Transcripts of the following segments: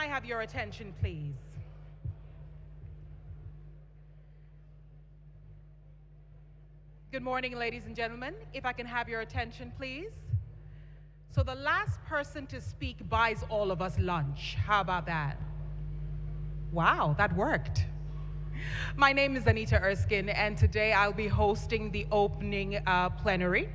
have your attention, please? Good morning, ladies and gentlemen. If I can have your attention, please. So the last person to speak buys all of us lunch. How about that? Wow, that worked. My name is Anita Erskine, and today I'll be hosting the opening plenary.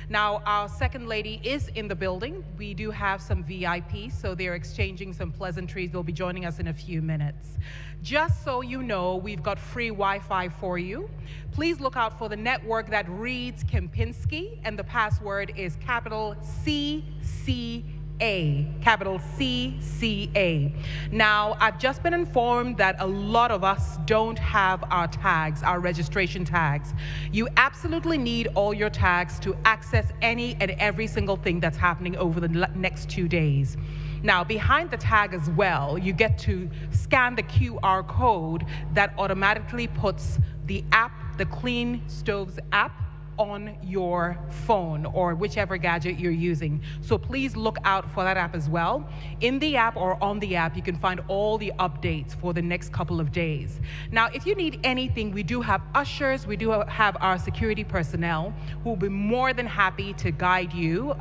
Now, our second lady is in the building. We do have some VIPs, so they're exchanging some pleasantries. They'll be joining us in a few minutes. Just so you know, we've got free Wi-Fi for you. Please look out for the network that reads Kempinski, and the password is capital CCA, capital CCA. Now, I've just been informed that a lot of us don't have our tags, our registration tags. You absolutely need all your tags to access any and every single thing that's happening over the next 2 days. Now, behind the tag as well, you get to scan the QR code that automatically puts the app, the Clean Stoves app, on your phone or whichever gadget you're using. So please look out for that app as well. In the app or on the app, you can find all the updates for the next couple of days. Now, if you need anything, we do have ushers, we do have our security personnel who will be more than happy to guide you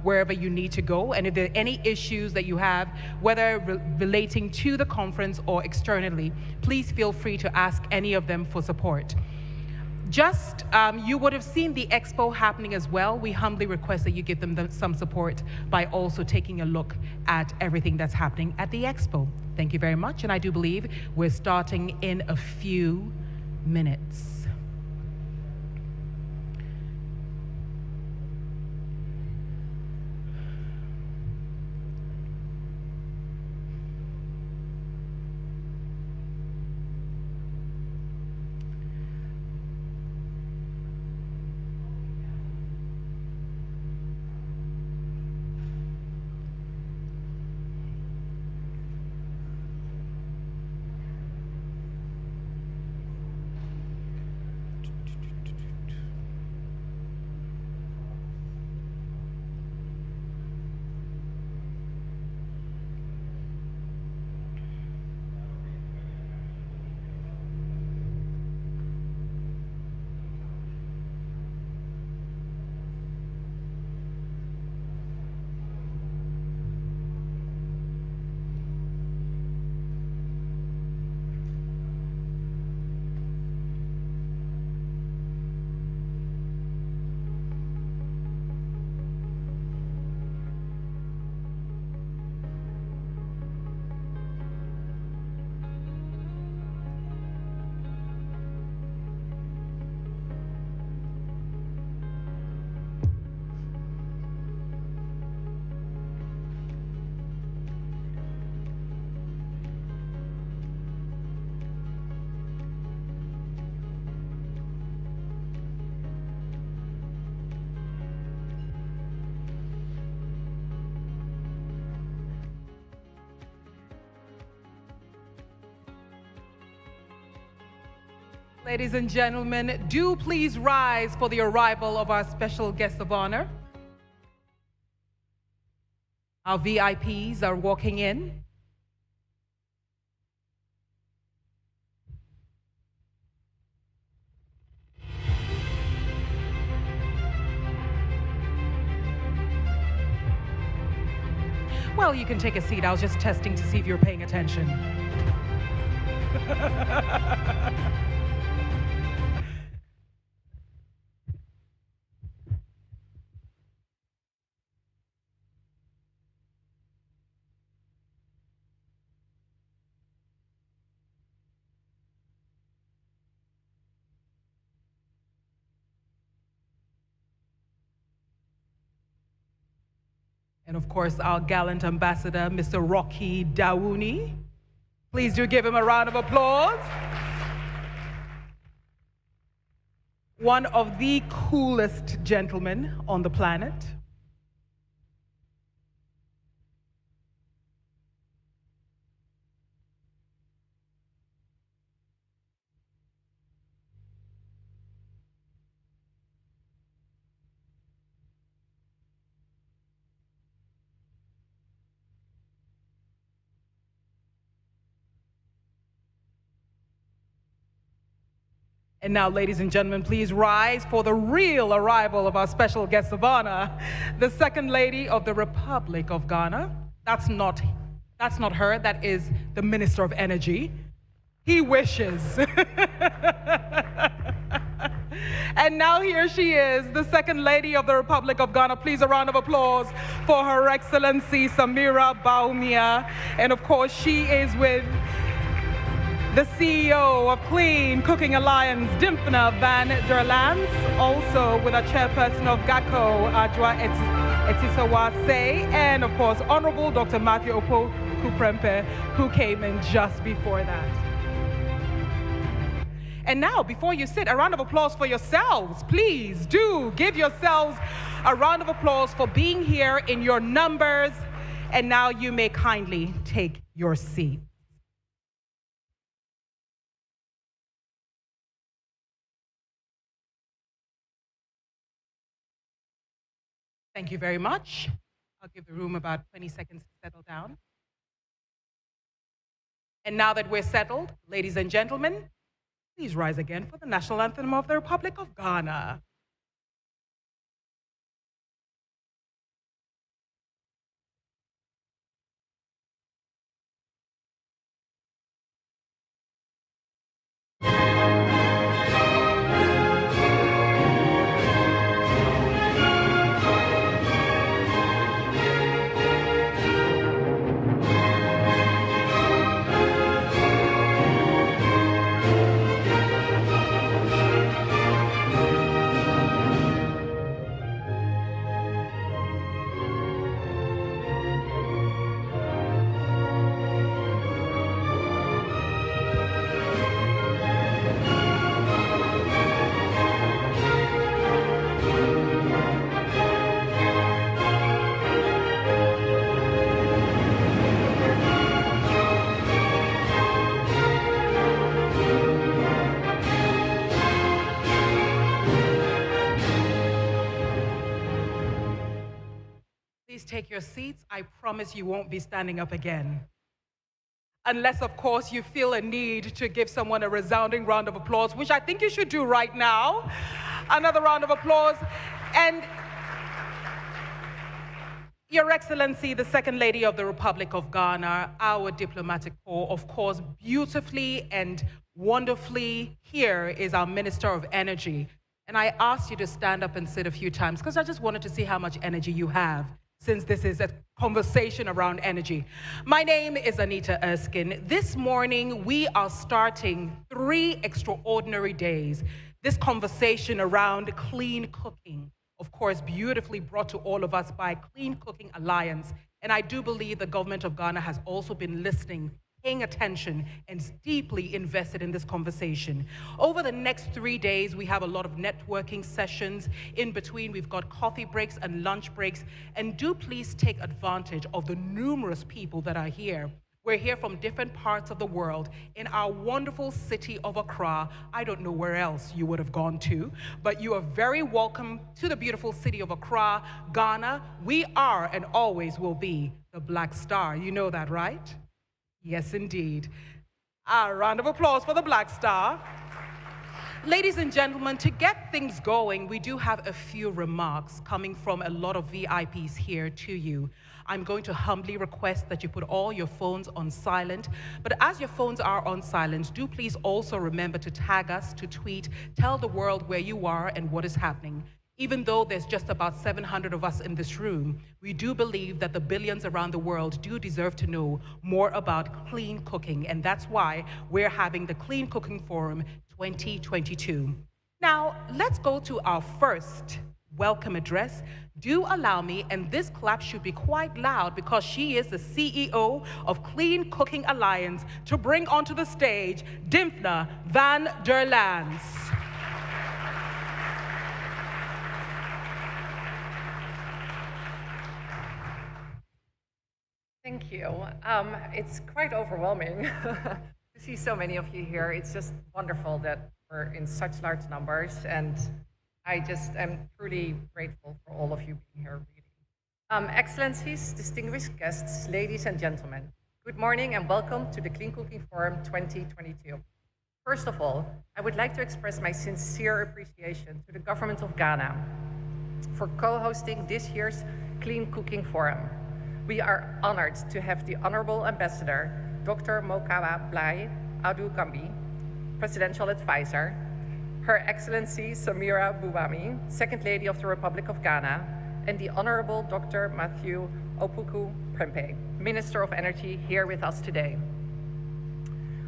wherever you need to go. And if there are any issues that you have, whether relating to the conference or externally, please feel free to ask any of them for support. You would have seen the expo happening as well. We humbly request that you give them some support by also taking a look at everything that's happening at the expo. Thank you very much, and I do believe we're starting in a few minutes. Ladies and gentlemen, do please rise for the arrival of our special guest of honor. Our VIPs are walking in. Well, you can take a seat. I was just testing to see if you're paying attention. And of course, our gallant ambassador, Mr. Rocky Dawuni. Please do give him a round of applause. One of the coolest gentlemen on the planet. And now, ladies and gentlemen, please rise for the real arrival of our special guest of honor, the Second Lady of the Republic of Ghana. That's not her, that is the Minister of Energy. He wishes. And now here she is, the Second Lady of the Republic of Ghana. Please, a round of applause for Her Excellency Samira Baumia. And of course, she is with the CEO of Clean Cooking Alliance, Dimfna van der Lans, also with our chairperson of GACO, Adwa Etisawase, and of course, Honorable Dr. Matthew Opo Kuprempe, who came in just before that. And now, before you sit, a round of applause for yourselves. Please do give yourselves a round of applause for being here in your numbers. And now you may kindly take your seat. Thank you very much. I'll give the room about 20 seconds to settle down. And now that we're settled, ladies and gentlemen, please rise again for the national anthem of the Republic of Ghana. Please take your seats. I promise you won't be standing up again. Unless, of course, you feel a need to give someone a resounding round of applause, which I think you should do right now. Another round of applause. And Your Excellency, the Second Lady of the Republic of Ghana, our diplomatic corps, of course, beautifully and wonderfully, here is our Minister of Energy. And I asked you to stand up and sit a few times because I just wanted to see how much energy you have, since this is a conversation around energy. My name is Anita Erskine. This morning, we are starting 3 extraordinary days. This conversation around clean cooking, of course, beautifully brought to all of us by Clean Cooking Alliance. And I do believe the government of Ghana has also been listening, paying attention, and is deeply invested in this conversation. Over the next 3 days, we have a lot of networking sessions. In between, we've got coffee breaks and lunch breaks. And do please take advantage of the numerous people that are here. We're here from different parts of the world in our wonderful city of Accra. I don't know where else you would have gone to, but you are very welcome to the beautiful city of Accra, Ghana. We are and always will be the Black Star. You know that, right? Yes, indeed. A round of applause for the Black Star. Ladies and gentlemen, to get things going, we do have a few remarks coming from a lot of VIPs here to you. I'm going to humbly request that you put all your phones on silent. But as your phones are on silent, do please also remember to tag us, to tweet, tell the world where you are and what is happening. Even though there's just about 700 of us in this room, we do believe that the billions around the world do deserve to know more about clean cooking, and that's why we're having the Clean Cooking Forum 2022. Now, let's go to our first welcome address. Do allow me, and this clap should be quite loud because she is the CEO of Clean Cooking Alliance, to bring onto the stage Dimfna van der Lans. Thank you. It's quite overwhelming to see so many of you here. It's just wonderful that we're in such large numbers, and I just am truly grateful for all of you being here. Excellencies, distinguished guests, ladies and gentlemen, good morning and welcome to the Clean Cooking Forum 2022. First of all, I would like to express my sincere appreciation to the government of Ghana for co-hosting this year's Clean Cooking Forum. We are honored to have the Honorable Ambassador, Dr. Mokawa Blai Adu Gambi, Presidential Advisor, Her Excellency Samira Bubami, Second Lady of the Republic of Ghana, and the Honorable Dr. Matthew Opoku Prempeh, Minister of Energy, here with us today.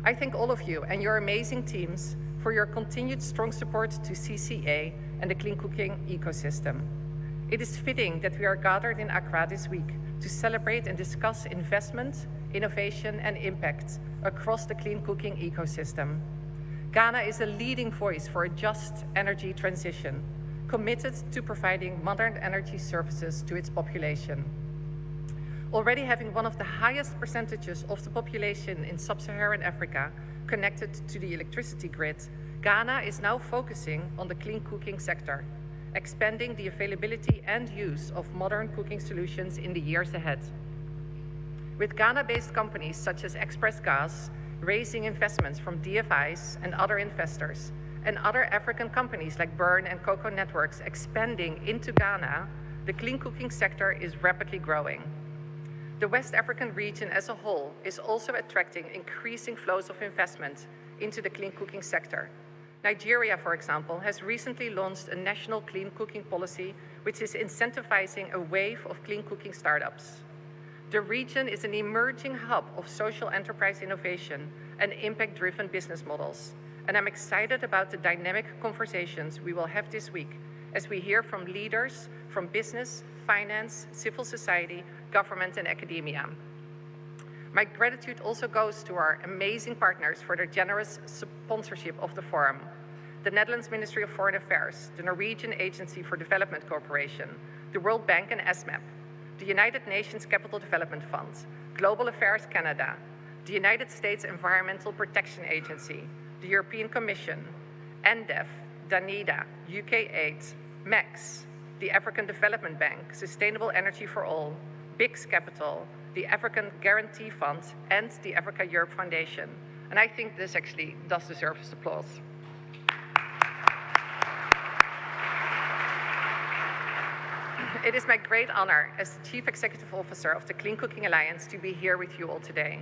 I thank all of you and your amazing teams for your continued strong support to CCA and the clean cooking ecosystem. It is fitting that we are gathered in Accra this week to celebrate and discuss investment, innovation, and impact across the clean cooking ecosystem. Ghana is a leading voice for a just energy transition, committed to providing modern energy services to its population. Already having one of the highest percentages of the population in sub-Saharan Africa connected to the electricity grid, Ghana is now focusing on the clean cooking sector, expanding the availability and use of modern cooking solutions in the years ahead. With Ghana-based companies such as Express Gas raising investments from DFIs and other investors, and other African companies like Burn and Cocoa Networks expanding into Ghana, the clean cooking sector is rapidly growing. The West African region as a whole is also attracting increasing flows of investment into the clean cooking sector. Nigeria, for example, has recently launched a national clean cooking policy which is incentivizing a wave of clean cooking startups. The region is an emerging hub of social enterprise innovation and impact-driven business models, and I'm excited about the dynamic conversations we will have this week as we hear from leaders from business, finance, civil society, government, and academia. My gratitude also goes to our amazing partners for their generous sponsorship of the forum: the Netherlands Ministry of Foreign Affairs, the Norwegian Agency for Development Cooperation, the World Bank and SMAP, the United Nations Capital Development Fund, Global Affairs Canada, the United States Environmental Protection Agency, the European Commission, NDEF, DANIDA, UK8, MEX, the African Development Bank, Sustainable Energy for All, BICS Capital, the African Guarantee Fund, and the Africa-Europe Foundation. And I think this actually does deserve applause. It is my great honor as the Chief Executive Officer of the Clean Cooking Alliance to be here with you all today.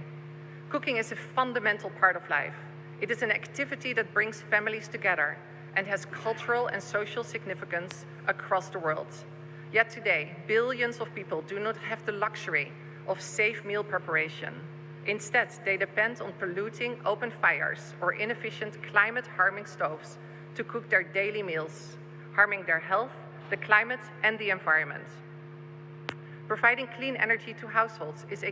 Cooking is a fundamental part of life. It is an activity that brings families together and has cultural and social significance across the world. Yet today, billions of people do not have the luxury of safe meal preparation. Instead, they depend on polluting open fires or inefficient climate-harming stoves to cook their daily meals, harming their health, the climate, and the environment. Providing clean energy to households is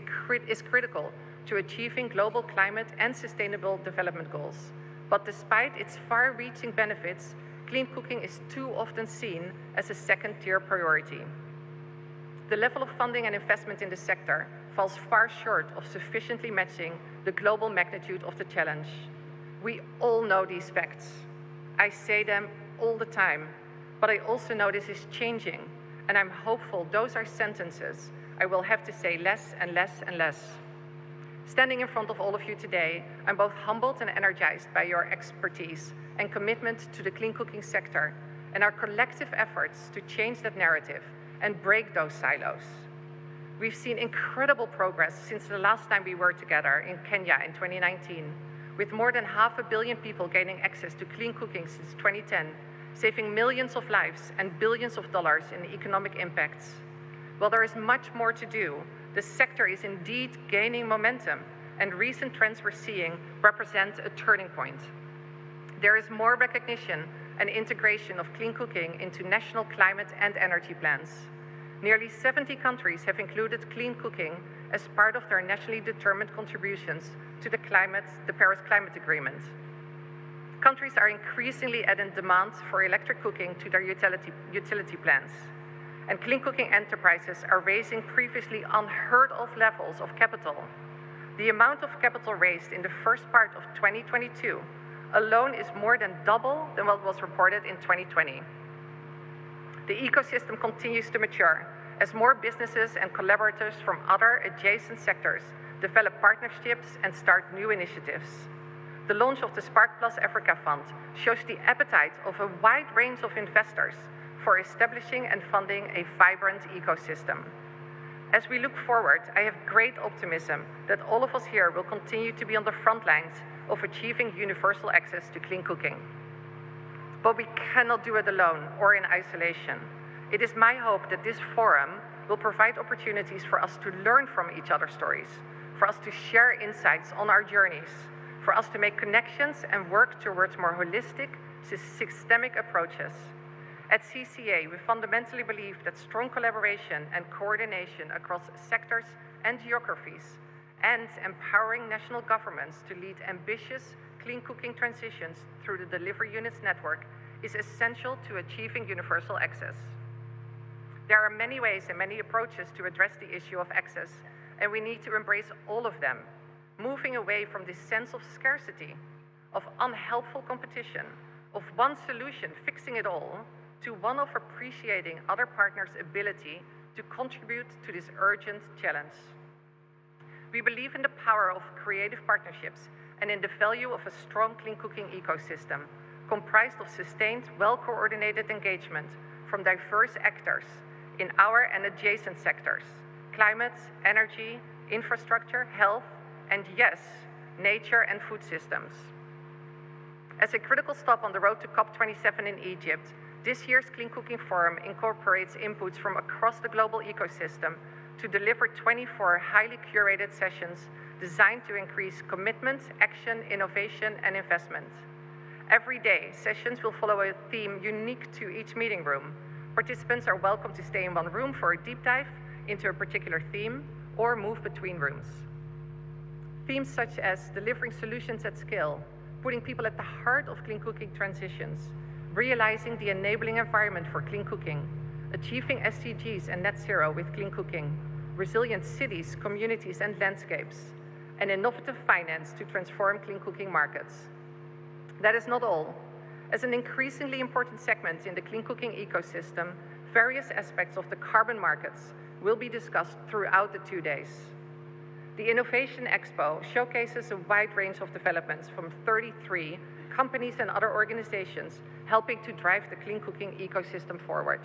critical to achieving global climate and sustainable development goals. But despite its far-reaching benefits, clean cooking is too often seen as a second-tier priority. The level of funding and investment in the sector falls far short of sufficiently matching the global magnitude of the challenge. We all know these facts. I say them all the time, but I also know this is changing, and I'm hopeful those are sentences I will have to say less and less and less. Standing in front of all of you today, I'm both humbled and energized by your expertise and commitment to the clean cooking sector and our collective efforts to change that narrative and break those silos. We've seen incredible progress since the last time we were together in Kenya in 2019, with more than 500 million people gaining access to clean cooking since 2010, saving millions of lives and billions of dollars in economic impacts. While there is much more to do, the sector is indeed gaining momentum, and recent trends we're seeing represent a turning point. There is more recognition and integration of clean cooking into national climate and energy plans. Nearly 70 countries have included clean cooking as part of their nationally determined contributions to the Paris Climate Agreement. Countries are increasingly adding demand for electric cooking to their utility plans. And clean cooking enterprises are raising previously unheard of levels of capital. The amount of capital raised in the first part of 2022 alone is more than double than what was reported in 2020. The ecosystem continues to mature as more businesses and collaborators from other adjacent sectors develop partnerships and start new initiatives. The launch of the Spark Plus Africa Fund shows the appetite of a wide range of investors for establishing and funding a vibrant ecosystem. As we look forward, I have great optimism that all of us here will continue to be on the front lines of achieving universal access to clean cooking. But we cannot do it alone or in isolation. It is my hope that this forum will provide opportunities for us to learn from each other's stories, for us to share insights on our journeys, for us to make connections and work towards more holistic, systemic approaches. At CCA, we fundamentally believe that strong collaboration and coordination across sectors and geographies, and empowering national governments to lead ambitious clean cooking transitions through the delivery units network is essential to achieving universal access. There are many ways and many approaches to address the issue of access, and we need to embrace all of them, moving away from this sense of scarcity, of unhelpful competition, of one solution fixing it all, to one of appreciating other partners' ability to contribute to this urgent challenge. We believe in the power of creative partnerships and in the value of a strong clean cooking ecosystem, comprised of sustained, well-coordinated engagement from diverse actors in our and adjacent sectors: climate, energy, infrastructure, health, and yes, nature and food systems. As a critical stop on the road to COP27 in Egypt, this year's Clean Cooking Forum incorporates inputs from across the global ecosystem to deliver 24 highly curated sessions designed to increase commitment, action, innovation, and investment. Every day, sessions will follow a theme unique to each meeting room. Participants are welcome to stay in one room for a deep dive into a particular theme or move between rooms. Themes such as delivering solutions at scale, putting people at the heart of clean cooking transitions, realizing the enabling environment for clean cooking, achieving SDGs and net zero with clean cooking, resilient cities, communities, and landscapes, and innovative finance to transform clean cooking markets. That is not all. As an increasingly important segment in the clean cooking ecosystem, various aspects of the carbon markets will be discussed throughout the 2 days. The Innovation Expo showcases a wide range of developments from 33 companies and other organizations helping to drive the clean cooking ecosystem forward.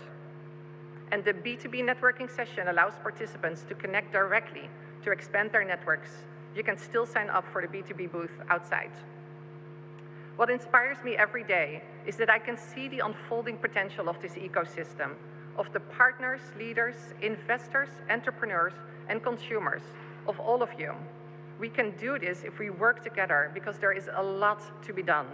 And the B2B networking session allows participants to connect directly to expand their networks. You can still sign up for the B2B booth outside. What inspires me every day is that I can see the unfolding potential of this ecosystem, of the partners, leaders, investors, entrepreneurs, and consumers, of all of you. We can do this if we work together, because there is a lot to be done.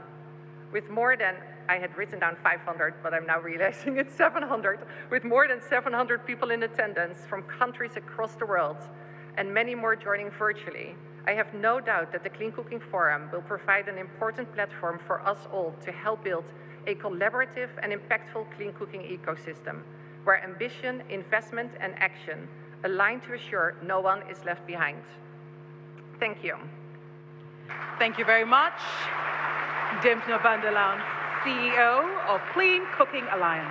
With more than, I had written down 500, but I'm now realizing it's 700, with more than 700 people in attendance from countries across the world, and many more joining virtually, I have no doubt that the Clean Cooking Forum will provide an important platform for us all to help build a collaborative and impactful clean cooking ecosystem, where ambition, investment, and action align to assure no one is left behind. Thank you. Thank you very much, Dimtna van der Laan, CEO of Clean Cooking Alliance.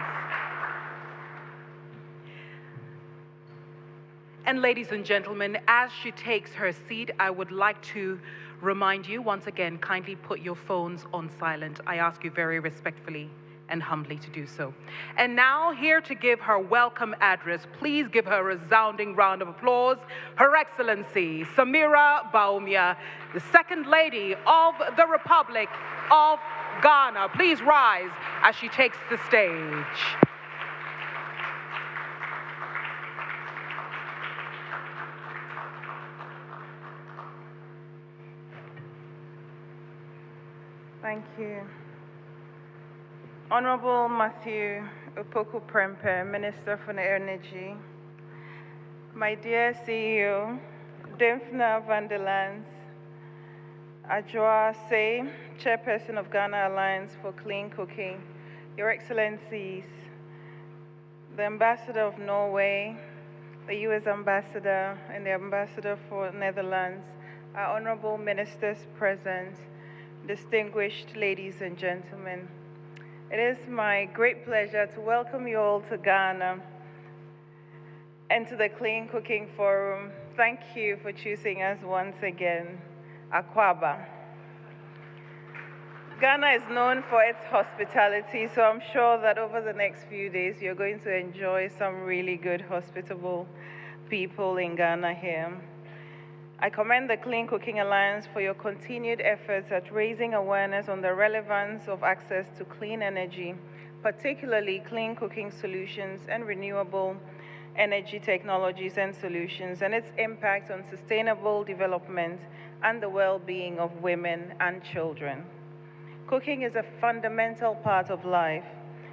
And ladies and gentlemen, as she takes her seat, I would like to remind you once again, kindly put your phones on silent. I ask you very respectfully and humbly to do so. And now, here to give her welcome address, please give her a resounding round of applause, Her Excellency Samira Baumia, the Second Lady of the Republic of Ghana. Please rise as she takes the stage. Thank you. Honorable Matthew Opoku Prempeh, Minister for Energy, my dear CEO, Dimtna van der Laan, Adjoa Say, Chairperson of Ghana Alliance for Clean Cooking, Your Excellencies, the Ambassador of Norway, the US Ambassador, and the Ambassador for Netherlands, our honorable ministers present, distinguished ladies and gentlemen. It is my great pleasure to welcome you all to Ghana and to the Clean Cooking Forum. Thank you for choosing us once again, Akwaba. Ghana is known for its hospitality, so I'm sure that over the next few days you're going to enjoy some really good hospitable people in Ghana here. I commend the Clean Cooking Alliance for your continued efforts at raising awareness on the relevance of access to clean energy, particularly clean cooking solutions and renewable energy technologies and solutions, and its impact on sustainable development and the well-being of women and children. Cooking is a fundamental part of life.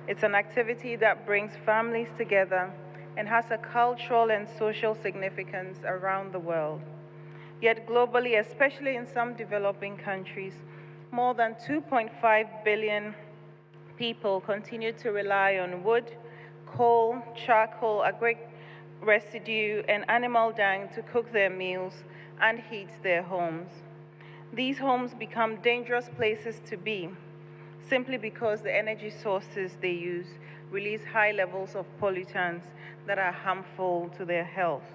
It's an activity that brings families together and has a cultural and social significance around the world. Yet globally, especially in some developing countries, more than 2.5 billion people continue to rely on wood, coal, charcoal, agric residue, and animal dung to cook their meals and heat their homes. These homes become dangerous places to be simply because the energy sources they use release high levels of pollutants that are harmful to their health.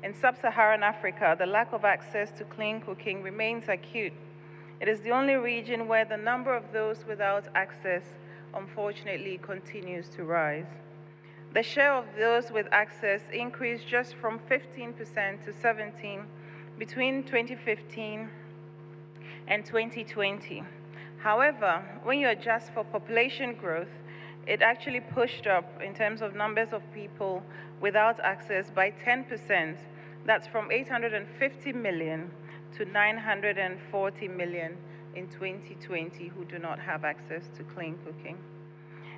In sub-Saharan Africa, the lack of access to clean cooking remains acute. It is the only region where the number of those without access, unfortunately, continues to rise. The share of those with access increased just from 15% to 17% between 2015 and 2020. However, when you adjust for population growth, it actually pushed up in terms of numbers of people without access by 10%. That's from 850 million to 940 million in 2020 who do not have access to clean cooking.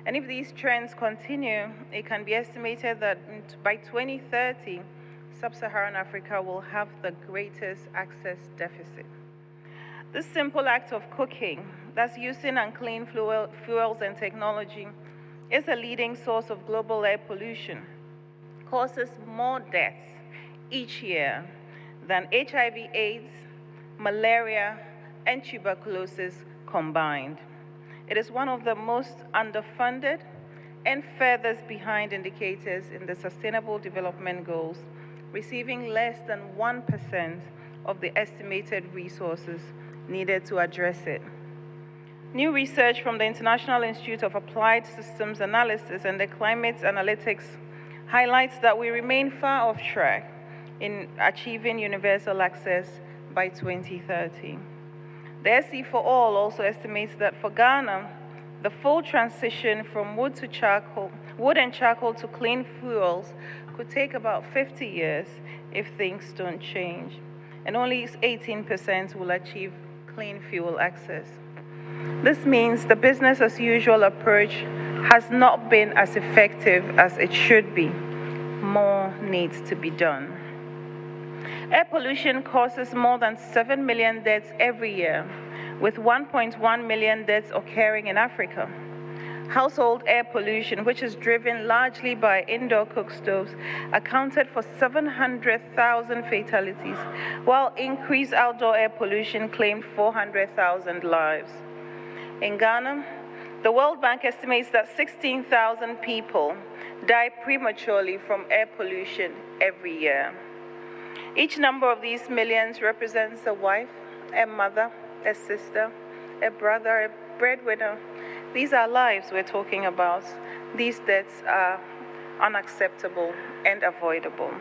And if these trends continue, it can be estimated that by 2030, sub-Saharan Africa will have the greatest access deficit. This simple act of cooking, that's using unclean fuels and technology, is a leading source of global air pollution, causes more deaths each year than HIV/AIDS, malaria, and tuberculosis combined. It is one of the most underfunded and furthest behind indicators in the Sustainable Development Goals, receiving less than 1% of the estimated resources needed to address it. New research from the International Institute of Applied Systems Analysis and the Climate Analytics highlights that we remain far off track in achieving universal access by 2030. The SC4All also estimates that for Ghana, the full transition from wood and charcoal to clean fuels could take about 50 years if things don't change, and only 18% will achieve clean fuel access. This means the business as usual approach has not been as effective as it should be. More needs to be done. Air pollution causes more than 7 million deaths every year, with 1.1 million deaths occurring in Africa. Household air pollution, which is driven largely by indoor cook stoves, accounted for 700,000 fatalities, while increased outdoor air pollution claimed 400,000 lives. In Ghana, the World Bank estimates that 16,000 people die prematurely from air pollution every year. Each number of these millions represents a wife, a mother, a sister, a brother, a breadwinner. These are lives we're talking about. These deaths are unacceptable and avoidable.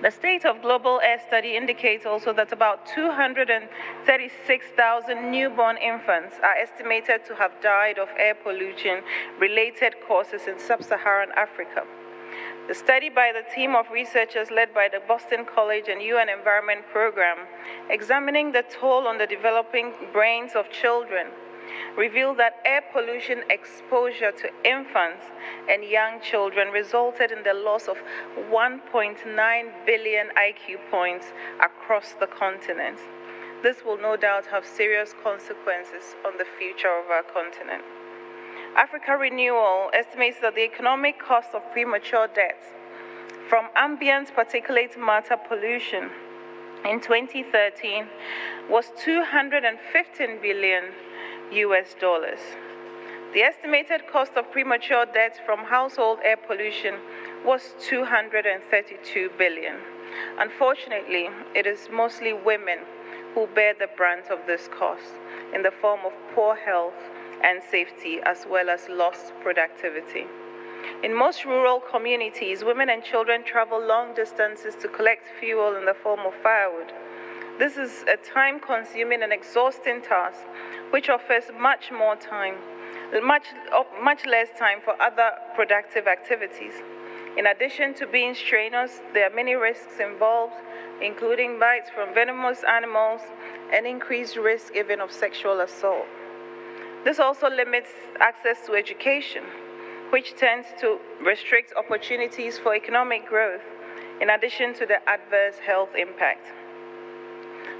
The State of Global Air Study indicates also that about 236,000 newborn infants are estimated to have died of air pollution-related causes in sub-Saharan Africa. The study by the team of researchers led by the Boston College and UN Environment Program, examining the toll on the developing brains of children, revealed that air pollution exposure to infants and young children resulted in the loss of 1.9 billion IQ points across the continent. This will no doubt have serious consequences on the future of our continent. Africa Renewal estimates that the economic cost of premature deaths from ambient particulate matter pollution in 2013 was $215 billion. The estimated cost of premature deaths from household air pollution was $232 billion. Unfortunately, it is mostly women who bear the brunt of this cost, in the form of poor health and safety, as well as lost productivity. In most rural communities, women and children travel long distances to collect fuel in the form of firewood. This is a time-consuming and exhausting task, which offers much less time for other productive activities. In addition to being strenuous, there are many risks involved, including bites from venomous animals and increased risk even of sexual assault. This also limits access to education, which tends to restrict opportunities for economic growth, in addition to the adverse health impact.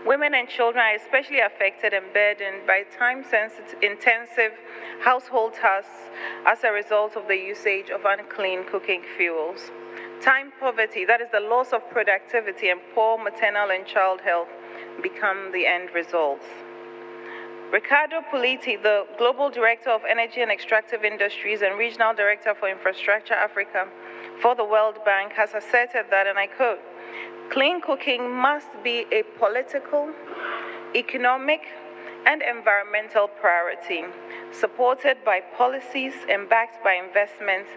Women and children are especially affected and burdened by time-intensive household tasks as a result of the usage of unclean cooking fuels. Time poverty, that is the loss of productivity, and poor maternal and child health become the end results. Ricardo Politi, the Global Director of Energy and Extractive Industries and Regional Director for Infrastructure Africa for the World Bank, has asserted that, and I quote, "Clean cooking must be a political, economic, and environmental priority, supported by policies and backed by investments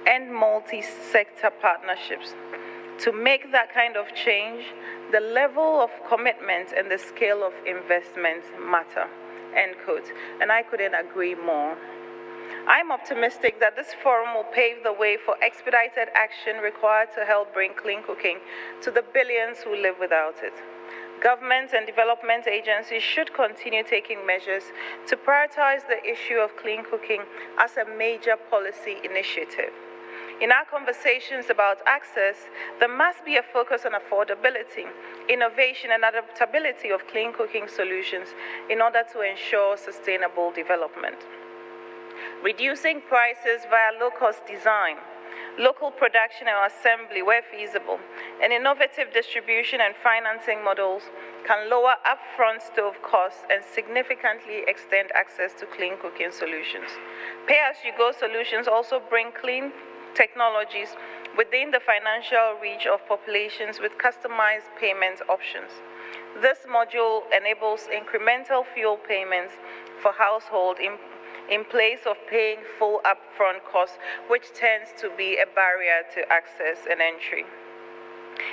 and multi-sector partnerships. To make that kind of change, the level of commitment and the scale of investment matter." End quote. And I couldn't agree more. I'm optimistic that this forum will pave the way for expedited action required to help bring clean cooking to the billions who live without it. Governments and development agencies should continue taking measures to prioritize the issue of clean cooking as a major policy initiative. In our conversations about access, there must be a focus on affordability, innovation, and adaptability of clean cooking solutions in order to ensure sustainable development. Reducing prices via low-cost design, local production and assembly where feasible, and innovative distribution and financing models can lower upfront stove costs and significantly extend access to clean cooking solutions. Pay-as-you-go solutions also bring clean technologies within the financial reach of populations with customized payment options. This module enables incremental fuel payments for households in place of paying full upfront costs, which tends to be a barrier to access and entry.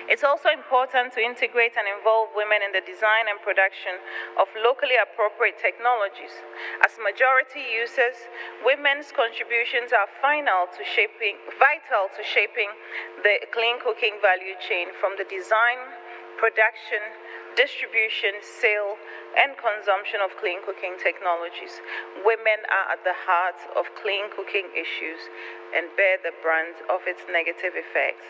It's also important to integrate and involve women in the design and production of locally appropriate technologies. As majority users, women's contributions are vital to shaping the clean cooking value chain, from the design, production, distribution, sale, and consumption of clean cooking technologies. Women are at the heart of clean cooking issues and bear the brunt of its negative effects.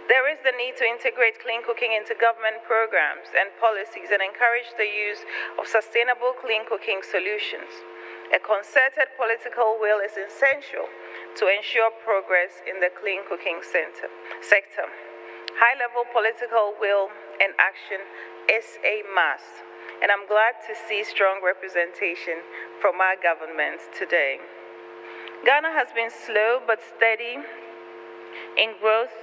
There is the need to integrate clean cooking into government programs and policies and encourage the use of sustainable clean cooking solutions. A concerted political will is essential to ensure progress in the clean cooking sector. High-level political will and action is a must, and I'm glad to see strong representation from our governments today. Ghana has been slow but steady in growth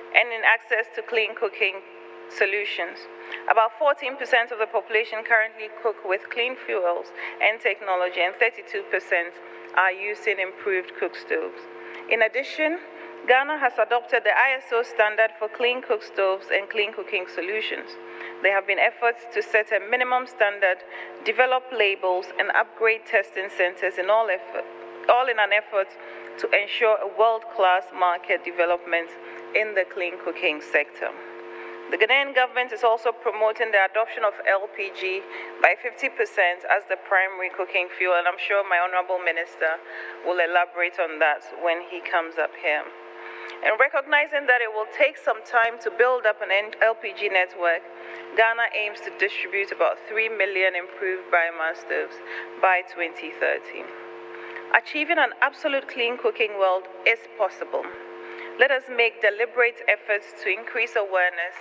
and in access to clean cooking solutions. About 14% of the population currently cook with clean fuels and technology, and 32% are using improved cook stoves. In addition, Ghana has adopted the ISO standard for clean cook stoves and clean cooking solutions. There have been efforts to set a minimum standard, develop labels, and upgrade testing centers all in an effort to ensure a world-class market development in the clean cooking sector. The Ghanaian government is also promoting the adoption of LPG by 50% as the primary cooking fuel, and I'm sure my Honorable Minister will elaborate on that when he comes up here. And recognizing that it will take some time to build up an LPG network, Ghana aims to distribute about 3 million improved biomass stoves by 2030. Achieving an absolute clean cooking world is possible. Let us make deliberate efforts to increase awareness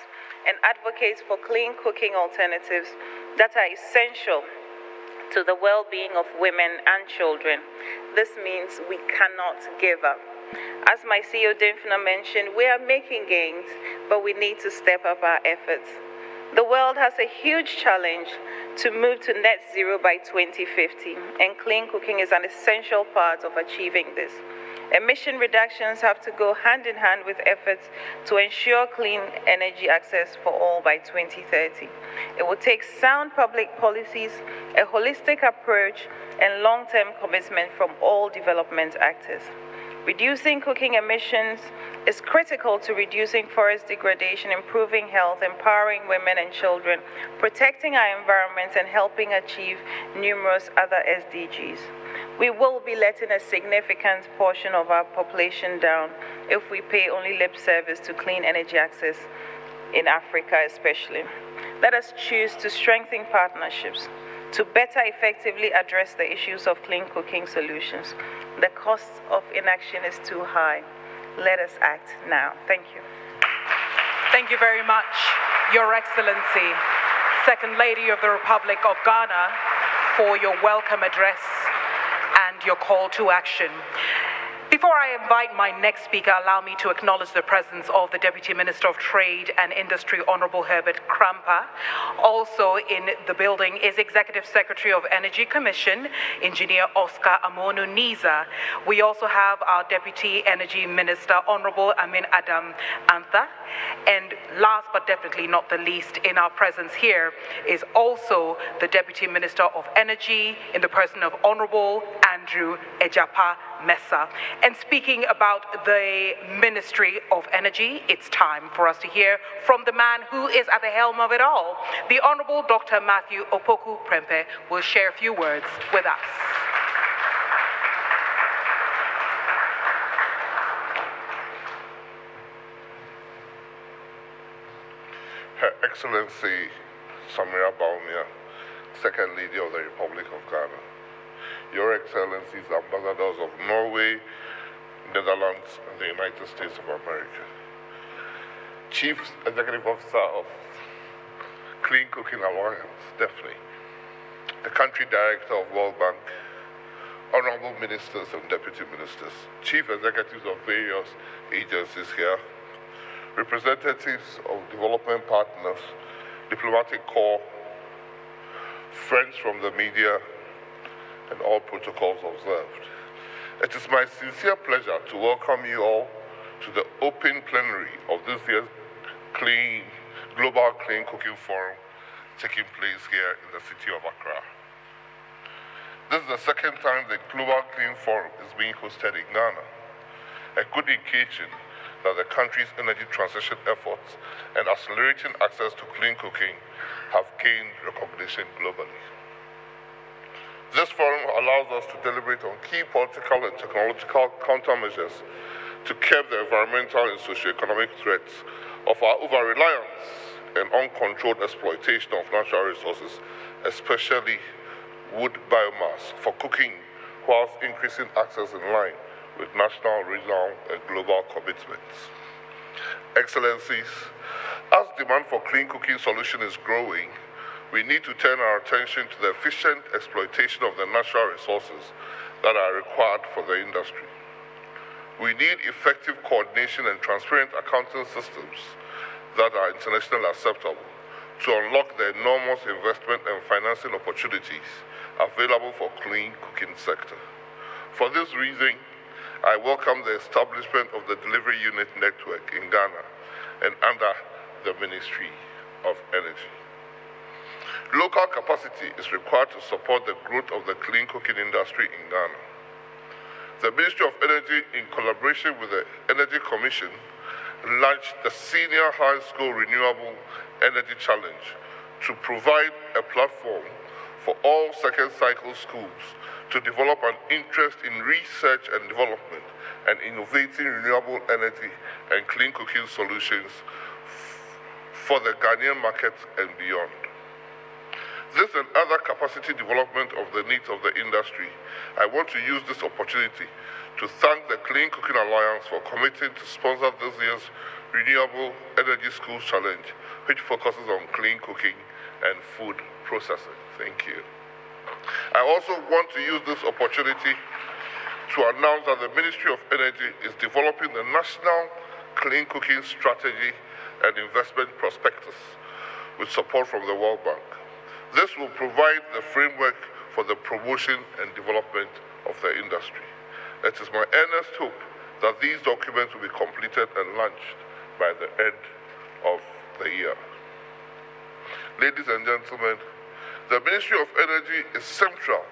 and advocate for clean cooking alternatives that are essential to the well-being of women and children. This means we cannot give up. As my CEO Dimfina mentioned, we are making gains, but we need to step up our efforts. The world has a huge challenge to move to net zero by 2050, and clean cooking is an essential part of achieving this. Emission reductions have to go hand in hand with efforts to ensure clean energy access for all by 2030. It will take sound public policies, a holistic approach, and long-term commitment from all development actors. Reducing cooking emissions is critical to reducing forest degradation, improving health, empowering women and children, protecting our environment, and helping achieve numerous other SDGs. We will be letting a significant portion of our population down if we pay only lip service to clean energy access in Africa especially. Let us choose to strengthen partnerships to better effectively address the issues of clean cooking solutions. The cost of inaction is too high. Let us act now. Thank you. Thank you very much, Your Excellency, Second Lady of the Republic of Ghana, for your welcome address and your call to action. Before I invite my next speaker, allow me to acknowledge the presence of the Deputy Minister of Trade and Industry, Honorable Herbert Krampa. Also in the building is Executive Secretary of Energy Commission, Engineer Oscar Amonu Niza. We also have our Deputy Energy Minister, Honorable Amin Adam Antha. And last but definitely not the least, in our presence here is also the Deputy Minister of Energy in the person of Honorable Andrew Ejapa Mesa. And speaking about the Ministry of Energy, it's time for us to hear from the man who is at the helm of it all. The Honorable Dr. Matthew Opoku Prempeh will share a few words with us. Her Excellency Samira Baumia, Second Lady of the Republic of Ghana, Your Excellencies, Ambassadors of Norway, Netherlands, and the United States of America, Chief Executive Officer of Clean Cooking Alliance, definitely, the Country Director of World Bank, Honorable Ministers and Deputy Ministers, Chief Executives of various agencies here, representatives of development partners, diplomatic corps, friends from the media, and all protocols observed. It is my sincere pleasure to welcome you all to the open plenary of this year's Global Clean Cooking Forum taking place here in the city of Accra. This is the second time the Global Clean Forum is being hosted in Ghana, a good indication that the country's energy transition efforts and accelerating access to clean cooking have gained recognition globally. This forum allows us to deliberate on key political and technological countermeasures to curb the environmental and socioeconomic threats of our over-reliance and uncontrolled exploitation of natural resources, especially wood biomass, for cooking, whilst increasing access in line with national, regional, and global commitments. Excellencies, as demand for clean cooking solution is growing, we need to turn our attention to the efficient exploitation of the natural resources that are required for the industry. We need effective coordination and transparent accounting systems that are internationally acceptable to unlock the enormous investment and financing opportunities available for clean cooking sector. For this reason, I welcome the establishment of the Delivery Unit Network in Ghana and under the Ministry of Energy. Local capacity is required to support the growth of the clean cooking industry in Ghana. The Ministry of Energy, in collaboration with the Energy Commission, launched the Senior High School Renewable Energy Challenge to provide a platform for all second cycle schools to develop an interest in research and development and innovating renewable energy and clean cooking solutions for the Ghanaian market and beyond. This and other capacity development of the needs of the industry, I want to use this opportunity to thank the Clean Cooking Alliance for committing to sponsor this year's Renewable Energy Schools Challenge, which focuses on clean cooking and food processing. Thank you. I also want to use this opportunity to announce that the Ministry of Energy is developing the National Clean Cooking Strategy and Investment Prospectus with support from the World Bank. This will provide the framework for the promotion and development of the industry. It is my earnest hope that these documents will be completed and launched by the end of the year. Ladies and gentlemen, the Ministry of Energy is central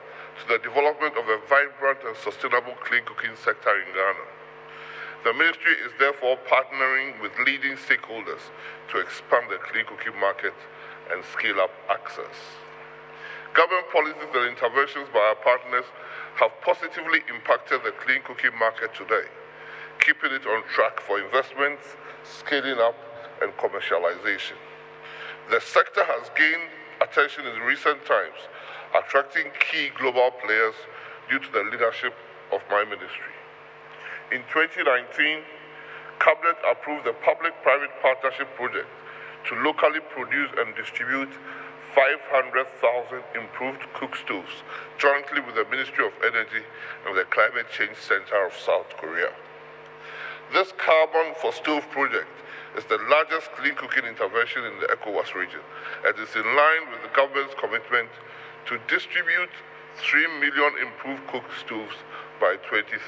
to the development of a vibrant and sustainable clean cooking sector in Ghana. The ministry is therefore partnering with leading stakeholders to expand the clean cooking market and scale up access. Government policies and interventions by our partners have positively impacted the clean cooking market today, keeping it on track for investments, scaling up, and commercialization. The sector has gained attention in recent times, attracting key global players due to the leadership of my ministry. In 2019, Cabinet approved the Public-Private Partnership project to locally produce and distribute 500,000 improved cook stoves jointly with the Ministry of Energy and the Climate Change Center of South Korea. This Carbon for Stove project is the largest clean cooking intervention in the ECOWAS region and is in line with the government's commitment to distribute 3 million improved cook stoves by 2030.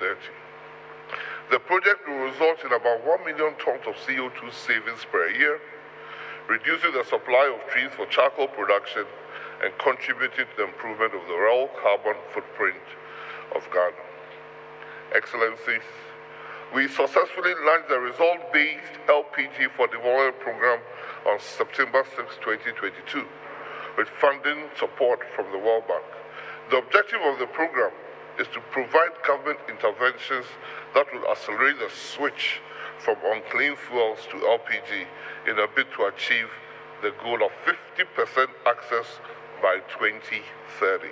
The project will result in about 1 million tons of CO2 savings per year, reducing the supply of trees for charcoal production and contributing to the improvement of the raw carbon footprint of Ghana. Excellencies, we successfully launched the result-based LPG for Development program on September 6, 2022, with funding support from the World Bank. The objective of the program is to provide government interventions that will accelerate the switch from unclean fuels to LPG in a bid to achieve the goal of 50% access by 2030.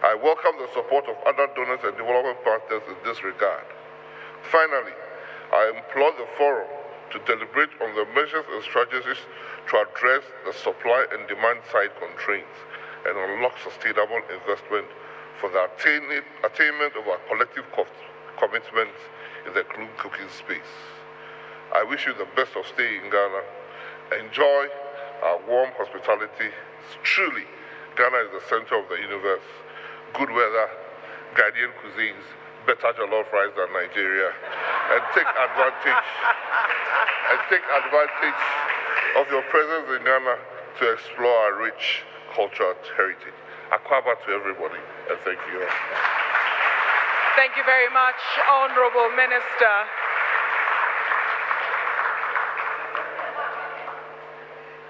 I welcome the support of other donors and development partners in this regard. Finally, I implore the forum to deliberate on the measures and strategies to address the supply and demand side constraints and unlock sustainable investment for the attainment of our collective commitments in the clean cooking space. I wish you the best of stay in Ghana. Enjoy our warm hospitality. Truly, Ghana is the center of the universe. Good weather, Ghanaian cuisines, better jollof rice than Nigeria, and take advantage of your presence in Ghana to explore our rich cultural heritage. Akwaba to everybody, and thank you all. Thank you very much, Honorable Minister.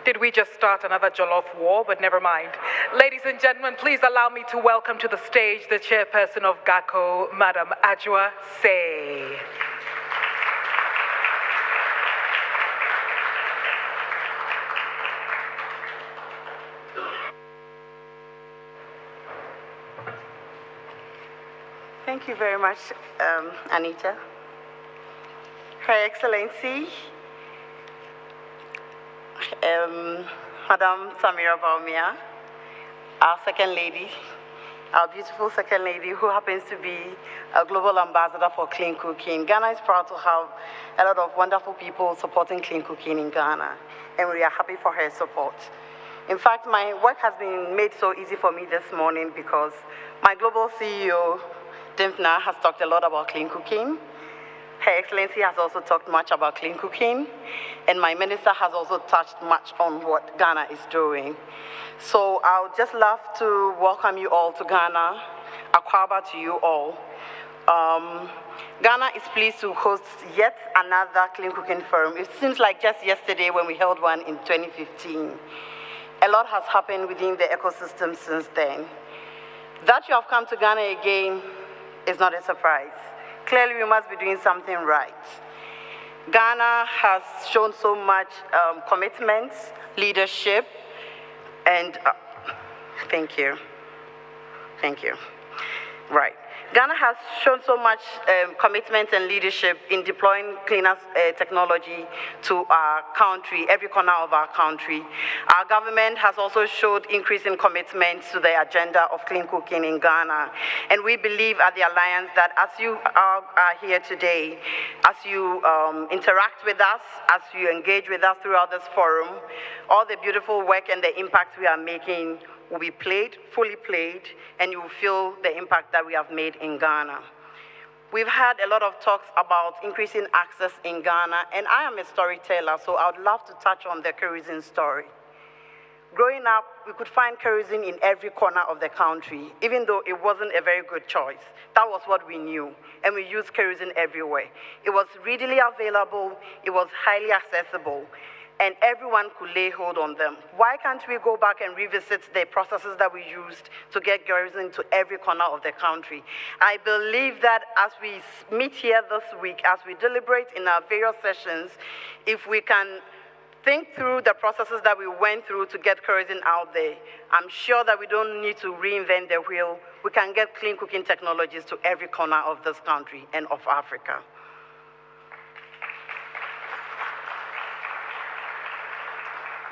Did we just start another Jollof war? But never mind. Ladies and gentlemen, please allow me to welcome to the stage the chairperson of GACO, Madam Ajua Say. Thank you very much, Anita. Her Excellency, Madam Samira Baumia, our second lady, our beautiful second lady who happens to be a global ambassador for clean cooking. Ghana is proud to have a lot of wonderful people supporting clean cooking in Ghana, and we are happy for her support. In fact, my work has been made so easy for me this morning because my global CEO, Dimfna, has talked a lot about clean cooking. Her Excellency has also talked much about clean cooking, and my minister has also touched much on what Ghana is doing. So I would just love to welcome you all to Ghana, Akwaba to you all. Ghana is pleased to host yet another clean cooking forum. It seems like just yesterday when we held one in 2015. A lot has happened within the ecosystem since then. That you have come to Ghana again is not a surprise. Clearly, we must be doing something right. Ghana has shown so much commitment, leadership, and thank you. Right. Ghana has shown so much commitment and leadership in deploying cleaner technology to our country, every corner of our country. Our government has also showed increasing commitment to the agenda of clean cooking in Ghana. And we believe at the Alliance that as you are here today, as you interact with us, as you engage with us throughout this forum, all the beautiful work and the impact we are making will be played, fully played, and you will feel the impact that we have made in Ghana. We've had a lot of talks about increasing access in Ghana, and I am a storyteller, so I would love to touch on the kerosene story. Growing up, we could find kerosene in every corner of the country, even though it wasn't a very good choice. That was what we knew, and we used kerosene everywhere. It was readily available, it was highly accessible, and everyone could lay hold on them. Why can't we go back and revisit the processes that we used to get kerosene to every corner of the country? I believe that as we meet here this week, as we deliberate in our various sessions, if we can think through the processes that we went through to get kerosene out there, I'm sure that we don't need to reinvent the wheel. We can get clean cooking technologies to every corner of this country and of Africa.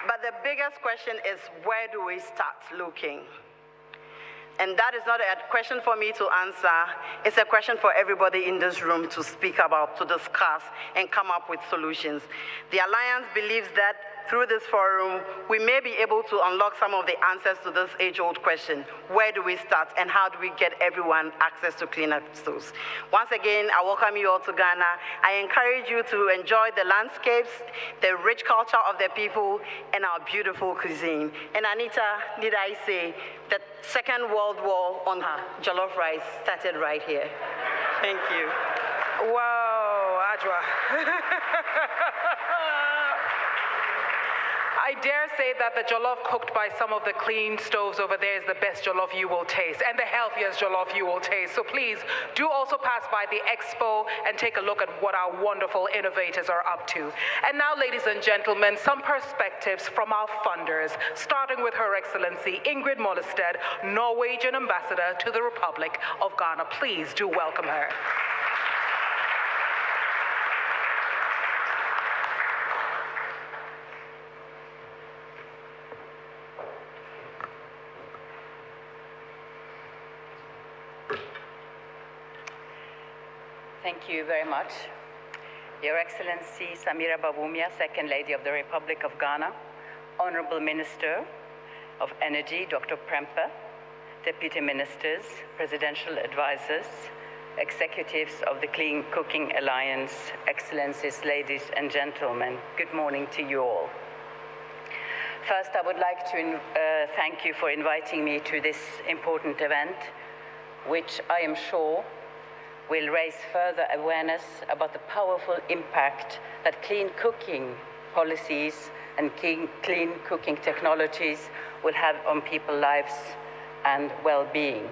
But the biggest question is, where do we start looking? And that is not a question for me to answer. It's a question for everybody in this room to speak about, to discuss, and come up with solutions. The Alliance believes that through this forum, we may be able to unlock some of the answers to this age-old question. Where do we start, and how do we get everyone access to cleaner stores? Once again, I welcome you all to Ghana. I encourage you to enjoy the landscapes, the rich culture of the people, and our beautiful cuisine. And Anita, did I say, the Second World War on jollof rice started right here. Thank you. Whoa, Ajwa. I dare say that the jollof cooked by some of the clean stoves over there is the best jollof you will taste, and the healthiest jollof you will taste. So please do also pass by the expo and take a look at what our wonderful innovators are up to. And now, ladies and gentlemen, some perspectives from our funders, starting with Her Excellency Ingrid Mollestad, Norwegian Ambassador to the Republic of Ghana. Please do welcome her. Thank you very much. Your Excellency Samira Bawumia, Second Lady of the Republic of Ghana, Honorable Minister of Energy, Dr. Premper, Deputy Ministers, Presidential Advisors, Executives of the Clean Cooking Alliance, Excellencies, ladies and gentlemen, good morning to you all. First, I would like to thank you for inviting me to this important event, which I am sure will raise further awareness about the powerful impact that clean cooking policies and clean cooking technologies will have on people's lives and well-being.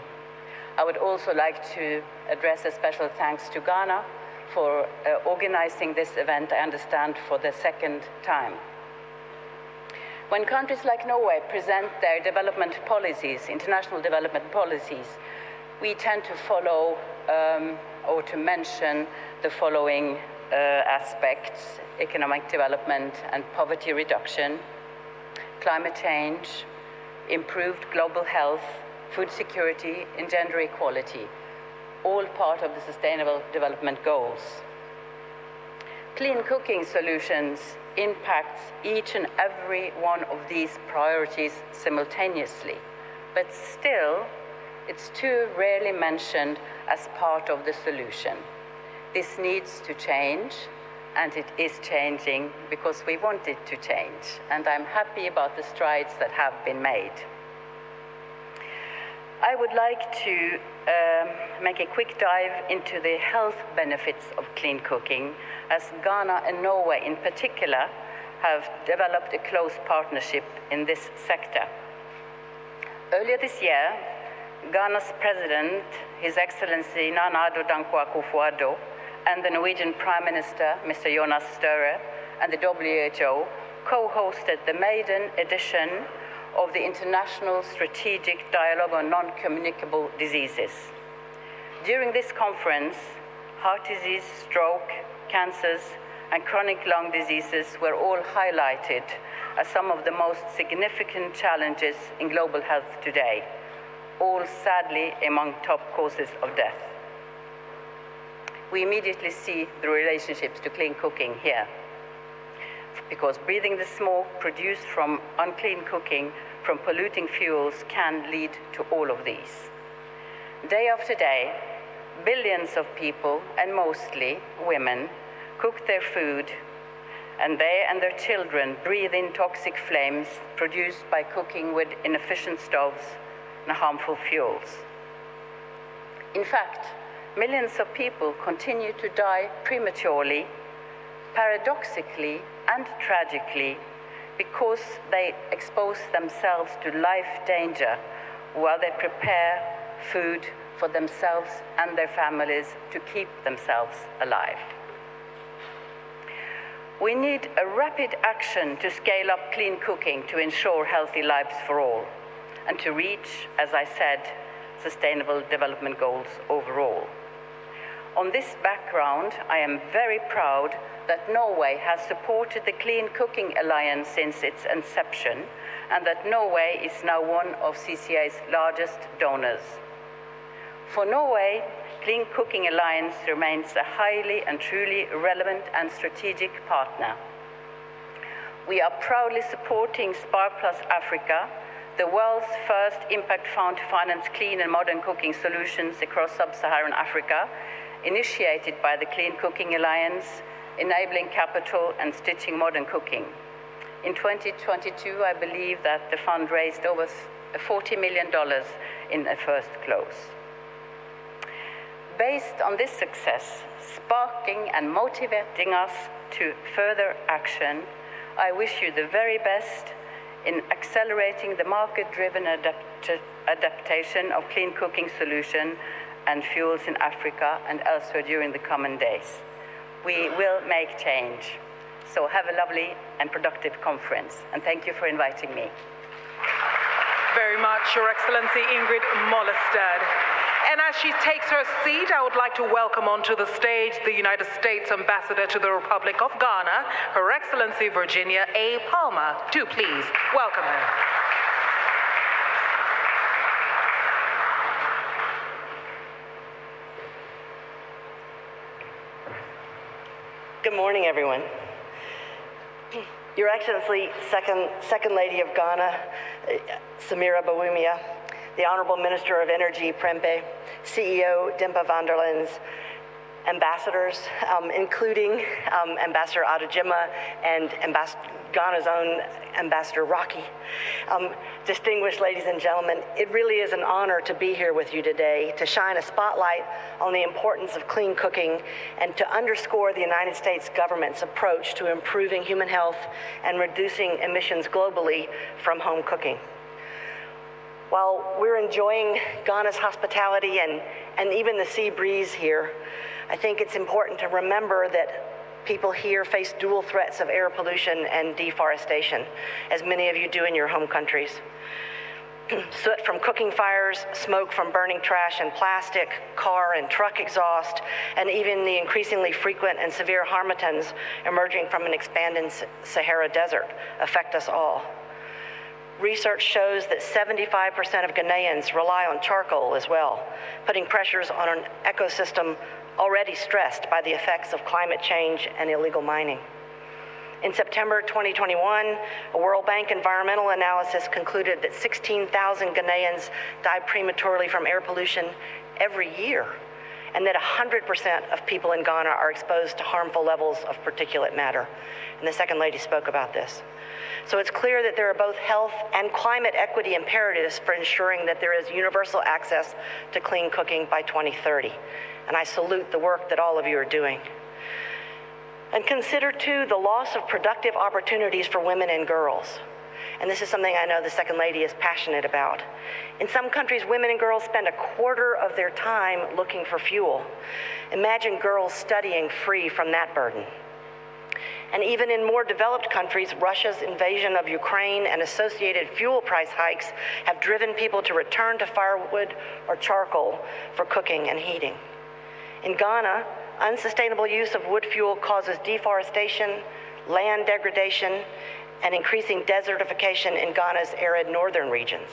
I would also like to address a special thanks to Ghana for organizing this event, I understand, for the second time. When countries like Norway present their development policies, international development policies, we tend to follow or to mention the following aspects: economic development and poverty reduction, climate change, improved global health, food security, and gender equality, all part of the Sustainable Development Goals. Clean cooking solutions impacts each and every one of these priorities simultaneously, but still, it's too rarely mentioned as part of the solution. This needs to change, and it is changing because we want it to change, and I'm happy about the strides that have been made. I would like to make a quick dive into the health benefits of clean cooking, as Ghana and Norway in particular have developed a close partnership in this sector. Earlier this year, Ghana's President, His Excellency Nana Addo Dankwa Akufo-Addo, and the Norwegian Prime Minister, Mr. Jonas Støre, and the WHO co-hosted the maiden edition of the International Strategic Dialogue on Non-Communicable Diseases. During this conference, heart disease, stroke, cancers, and chronic lung diseases were all highlighted as some of the most significant challenges in global health today, all sadly among top causes of death. We immediately see the relationships to clean cooking here, because breathing the smoke produced from unclean cooking from polluting fuels can lead to all of these. Day after day, billions of people, and mostly women, cook their food, and they and their children breathe in toxic flames produced by cooking with inefficient stoves and harmful fuels. In fact, millions of people continue to die prematurely, paradoxically and tragically, because they expose themselves to life danger while they prepare food for themselves and their families to keep themselves alive. We need a rapid action to scale up clean cooking to ensure healthy lives for all, and to reach, as I said, Sustainable Development Goals overall. On this background, I am very proud that Norway has supported the Clean Cooking Alliance since its inception, and that Norway is now one of CCA's largest donors. For Norway, Clean Cooking Alliance remains a highly and truly relevant and strategic partner. We are proudly supporting Spark Plus Africa, the world's first impact fund to finance clean and modern cooking solutions across sub-Saharan Africa, initiated by the Clean Cooking Alliance, enabling capital and stitching modern cooking. In 2022, I believe that the fund raised over $40 million in the first close. Based on this success, sparking and motivating us to further action, I wish you the very best in accelerating the market-driven adaptation of clean cooking solution and fuels in Africa and elsewhere during the coming days. We will make change. So have a lovely and productive conference, and thank you for inviting me. Very much, Your Excellency Ingrid Mollestad. And as she takes her seat, I would like to welcome onto the stage the United States Ambassador to the Republic of Ghana, Her Excellency Virginia A. Palmer. Do please welcome her. Good morning, everyone. Your Excellency, Second Lady of Ghana, Samira Bawumia, the Honorable Minister of Energy, Prempeh, CEO Dimpa van der Lens, ambassadors, including Ambassador Adejima and Ghana's own Ambassador Rocky. Distinguished ladies and gentlemen, it really is an honor to be here with you today to shine a spotlight on the importance of clean cooking and to underscore the United States government's approach to improving human health and reducing emissions globally from home cooking. While we're enjoying Ghana's hospitality and even the sea breeze here, I think it's important to remember that people here face dual threats of air pollution and deforestation, as many of you do in your home countries. Soot from cooking fires, smoke from burning trash and plastic, car and truck exhaust, and even the increasingly frequent and severe harmattan emerging from an expanding Sahara Desert affect us all. Research shows that 75% of Ghanaians rely on charcoal as well, putting pressures on an ecosystem already stressed by the effects of climate change and illegal mining. In September 2021, a World Bank environmental analysis concluded that 16,000 Ghanaians die prematurely from air pollution every year, and that 100% of people in Ghana are exposed to harmful levels of particulate matter. And the Second Lady spoke about this. So it's clear that there are both health and climate equity imperatives for ensuring that there is universal access to clean cooking by 2030. And I salute the work that all of you are doing. And consider, too, the loss of productive opportunities for women and girls. And this is something I know the Second Lady is passionate about. In some countries, women and girls spend a quarter of their time looking for fuel. Imagine girls studying free from that burden. And even in more developed countries, Russia's invasion of Ukraine and associated fuel price hikes have driven people to return to firewood or charcoal for cooking and heating. In Ghana, unsustainable use of wood fuel causes deforestation, land degradation, and increasing desertification in Ghana's arid northern regions.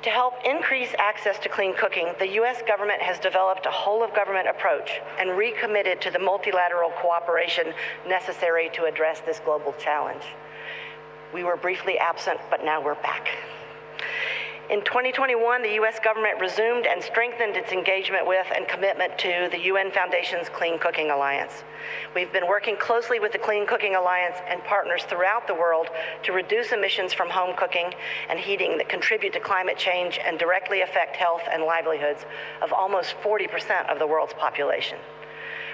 To help increase access to clean cooking, the U.S. government has developed a whole-of-government approach and recommitted to the multilateral cooperation necessary to address this global challenge. We were briefly absent, but now we're back. In 2021, the U.S. government resumed and strengthened its engagement with and commitment to the UN Foundation's Clean Cooking Alliance. We've been working closely with the Clean Cooking Alliance and partners throughout the world to reduce emissions from home cooking and heating that contribute to climate change and directly affect health and livelihoods of almost 40% of the world's population.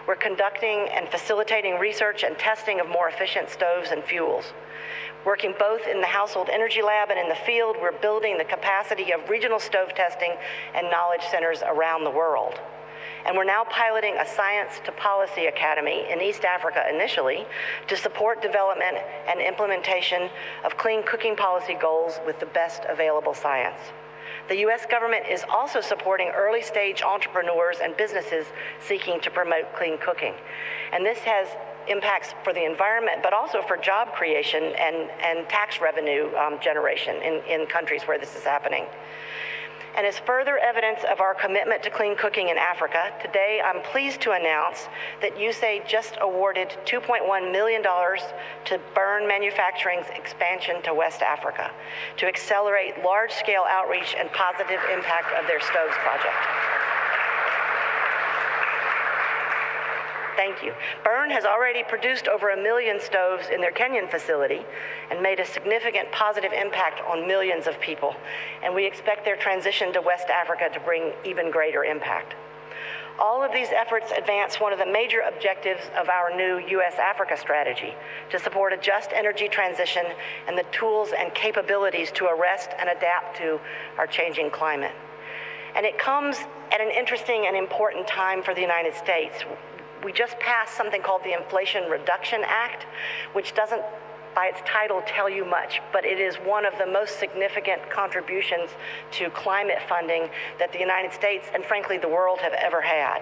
We're conducting and facilitating research and testing of more efficient stoves and fuels. Working both in the Household Energy Lab and in the field, we're building the capacity of regional stove testing and knowledge centers around the world. And we're now piloting a Science to Policy Academy in East Africa initially to support development and implementation of clean cooking policy goals with the best available science. The U.S. government is also supporting early-stage entrepreneurs and businesses seeking to promote clean cooking. And this has impacts for the environment, but also for job creation and tax revenue generation in countries where this is happening. And as further evidence of our commitment to clean cooking in Africa, today I'm pleased to announce that USAID just awarded $2.1 million to Burn Manufacturing's expansion to West Africa to accelerate large-scale outreach and positive impact of their stoves project. Thank you. Burn has already produced over 1 million stoves in their Kenyan facility and made a significant positive impact on millions of people. And we expect their transition to West Africa to bring even greater impact. All of these efforts advance one of the major objectives of our new U.S.-Africa strategy to support a just energy transition and the tools and capabilities to arrest and adapt to our changing climate. And it comes at an interesting and important time for the United States. We just passed something called the Inflation Reduction Act, which doesn't, by its title, tell you much, but it is one of the most significant contributions to climate funding that the United States and, frankly, the world have ever had.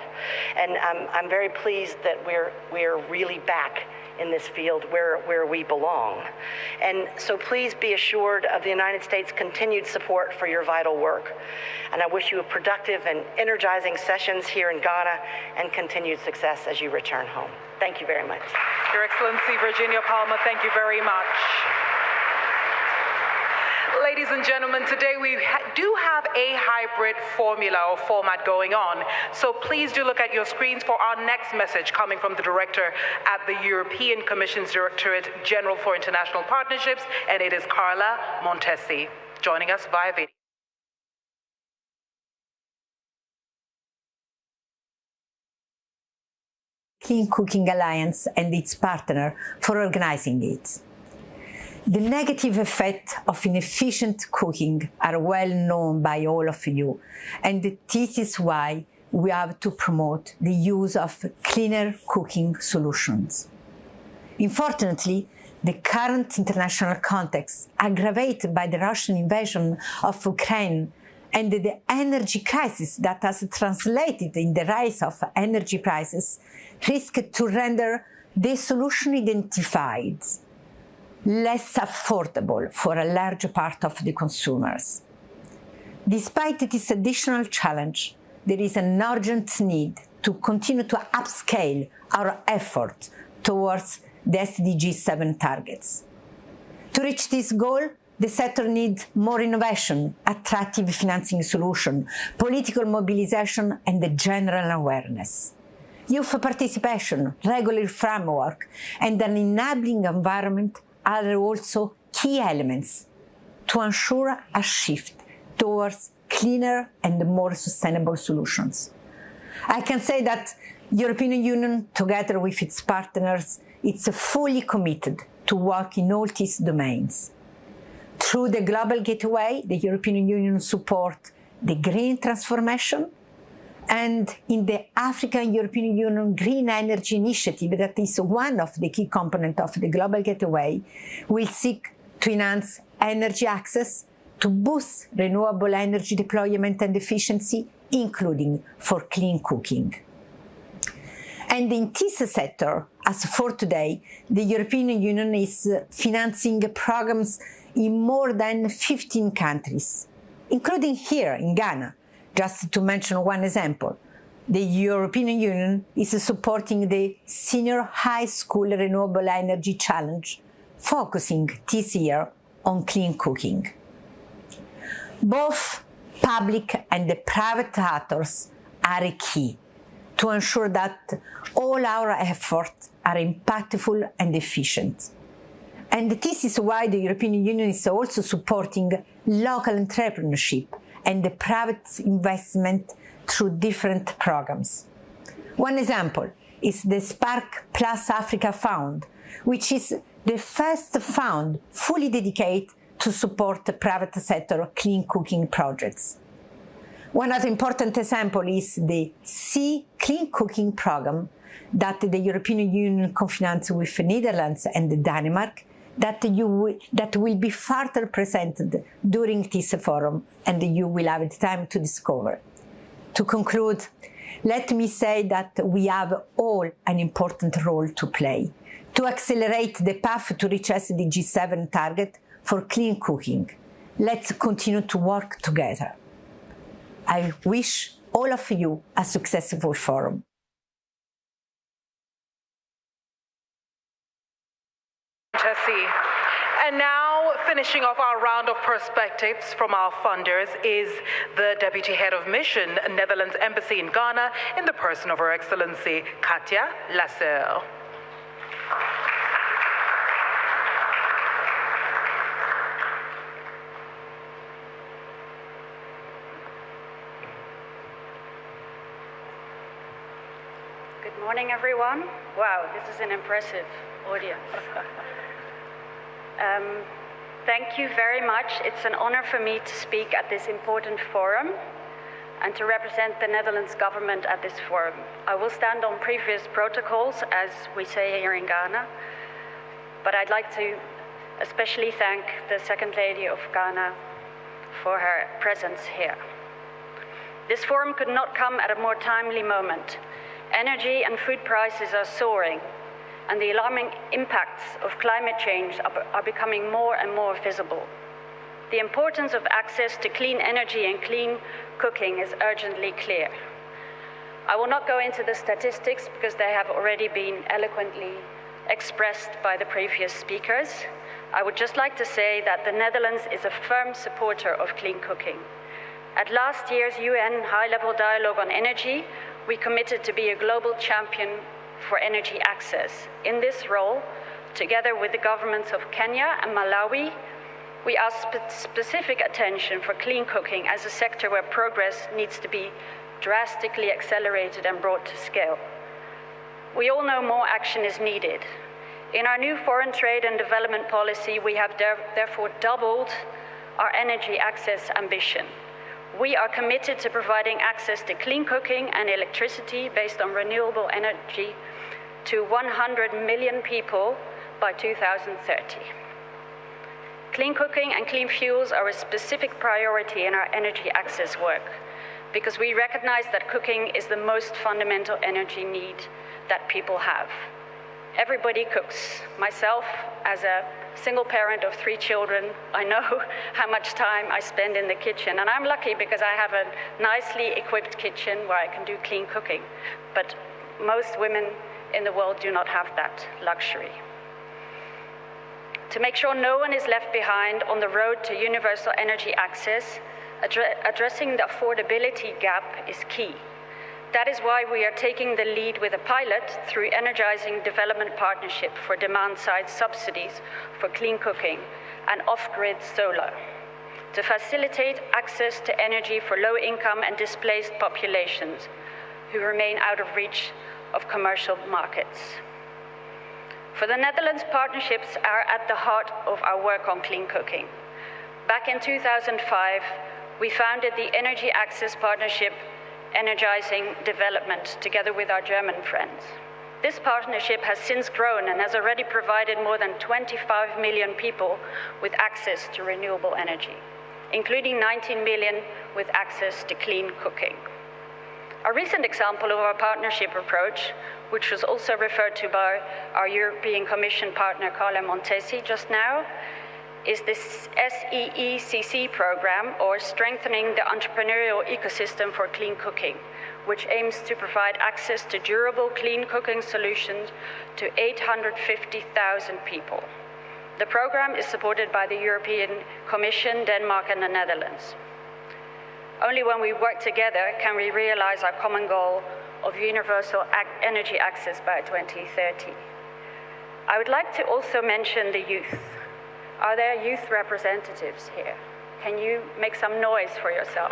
And I'm very pleased that we're really back in this field where we belong. And so please be assured of the United States' continued support for your vital work. And I wish you a productive and energizing sessions here in Ghana and continued success as you return home. Thank you very much. Your Excellency Virginia Palmer, thank you very much. Ladies and gentlemen, today we do have a hybrid formula or format going on. So please do look at your screens for our next message coming from the director at the European Commission's Directorate General for International Partnerships, and it is Carla Montesi, joining us via video. Clean Cooking Alliance and its partner for organizing it. The negative effects of inefficient cooking are well known by all of you, and this is why we have to promote the use of cleaner cooking solutions. Unfortunately, the current international context, aggravated by the Russian invasion of Ukraine and the energy crisis that has translated in the rise of energy prices, risk to render the solution identified less affordable for a large part of the consumers. Despite this additional challenge, there is an urgent need to continue to upscale our effort towards the SDG 7 targets. To reach this goal, the sector needs more innovation, attractive financing solutions, political mobilization, and the general awareness. Youth participation, regular framework, and an enabling environment are also key elements to ensure a shift towards cleaner and more sustainable solutions. I can say that the European Union, together with its partners, is fully committed to work in all these domains. Through the Global Gateway, the European Union supports the green transformation, And in the African European Union Green Energy Initiative, that is one of the key components of the Global Gateway, will seek to enhance energy access, to boost renewable energy deployment and efficiency, including for clean cooking. And in this sector, as for today, the European Union is financing programs in more than 15 countries, including here in Ghana. Just to mention one example, the European Union is supporting the Senior High School Renewable Energy Challenge, focusing this year on clean cooking. Both public and the private actors are key to ensure that all our efforts are impactful and efficient. And this is why the European Union is also supporting local entrepreneurship and the private investment through different programs. One example is the Spark Plus Africa Fund, which is the first fund fully dedicated to support the private sector clean cooking projects. One other important example is the Sea Clean Cooking Program that the European Union co-finances with the Netherlands and Denmark, that will be further presented during this forum, and you will have the time to discover. To conclude, let me say that we have all an important role to play to accelerate the path to reach SDG 7 target for clean cooking. Let's continue to work together. I wish all of you a successful forum. Tessie. And now, finishing off our round of perspectives from our funders is the Deputy Head of Mission, Netherlands Embassy in Ghana, in the person of Her Excellency Katia Lasser. Good morning, everyone. Wow, this is an impressive audience. Thank you very much. It's an honor for me to speak at this important forum and to represent the Netherlands government at this forum. I will stand on previous protocols, as we say here in Ghana, but I'd like to especially thank the Second Lady of Ghana for her presence here. This forum could not come at a more timely moment. Energy and food prices are soaring, and the alarming impacts of climate change are becoming more and more visible. The importance of access to clean energy and clean cooking is urgently clear. I will not go into the statistics because they have already been eloquently expressed by the previous speakers. I would just like to say that the Netherlands is a firm supporter of clean cooking. At last year's UN High-Level Dialogue on Energy, we committed to be a global champion for energy access. In this role, together with the governments of Kenya and Malawi, we asked specific attention for clean cooking as a sector where progress needs to be drastically accelerated and brought to scale. We all know more action is needed. In our new foreign trade and development policy, we have therefore doubled our energy access ambition. We are committed to providing access to clean cooking and electricity based on renewable energy to 100 million people by 2030. Clean cooking and clean fuels are a specific priority in our energy access work because we recognize that cooking is the most fundamental energy need that people have. Everybody cooks. Myself, as a single parent of 3 children, I know how much time I spend in the kitchen, and I'm lucky because I have a nicely equipped kitchen where I can do clean cooking, but most women in the world do not have that luxury. To make sure no one is left behind on the road to universal energy access, addressing the affordability gap is key. That is why we are taking the lead with a pilot through energizing development partnership for demand-side subsidies for clean cooking and off-grid solar to facilitate access to energy for low-income and displaced populations who remain out of reach of commercial markets. For the Netherlands, partnerships are at the heart of our work on clean cooking. Back in 2005, we founded the Energy Access Partnership energizing development together with our German friends. This partnership has since grown and has already provided more than 25 million people with access to renewable energy, including 19 million with access to clean cooking. A recent example of our partnership approach, which was also referred to by our European Commission partner Carla Montesi just now, is this SEECC program, or Strengthening the Entrepreneurial Ecosystem for Clean Cooking, which aims to provide access to durable clean cooking solutions to 850,000 people. The program is supported by the European Commission, Denmark, and the Netherlands. Only when we work together can we realize our common goal of universal energy access by 2030. I would like to also mention the youth. Are there youth representatives here? Can you make some noise for yourself?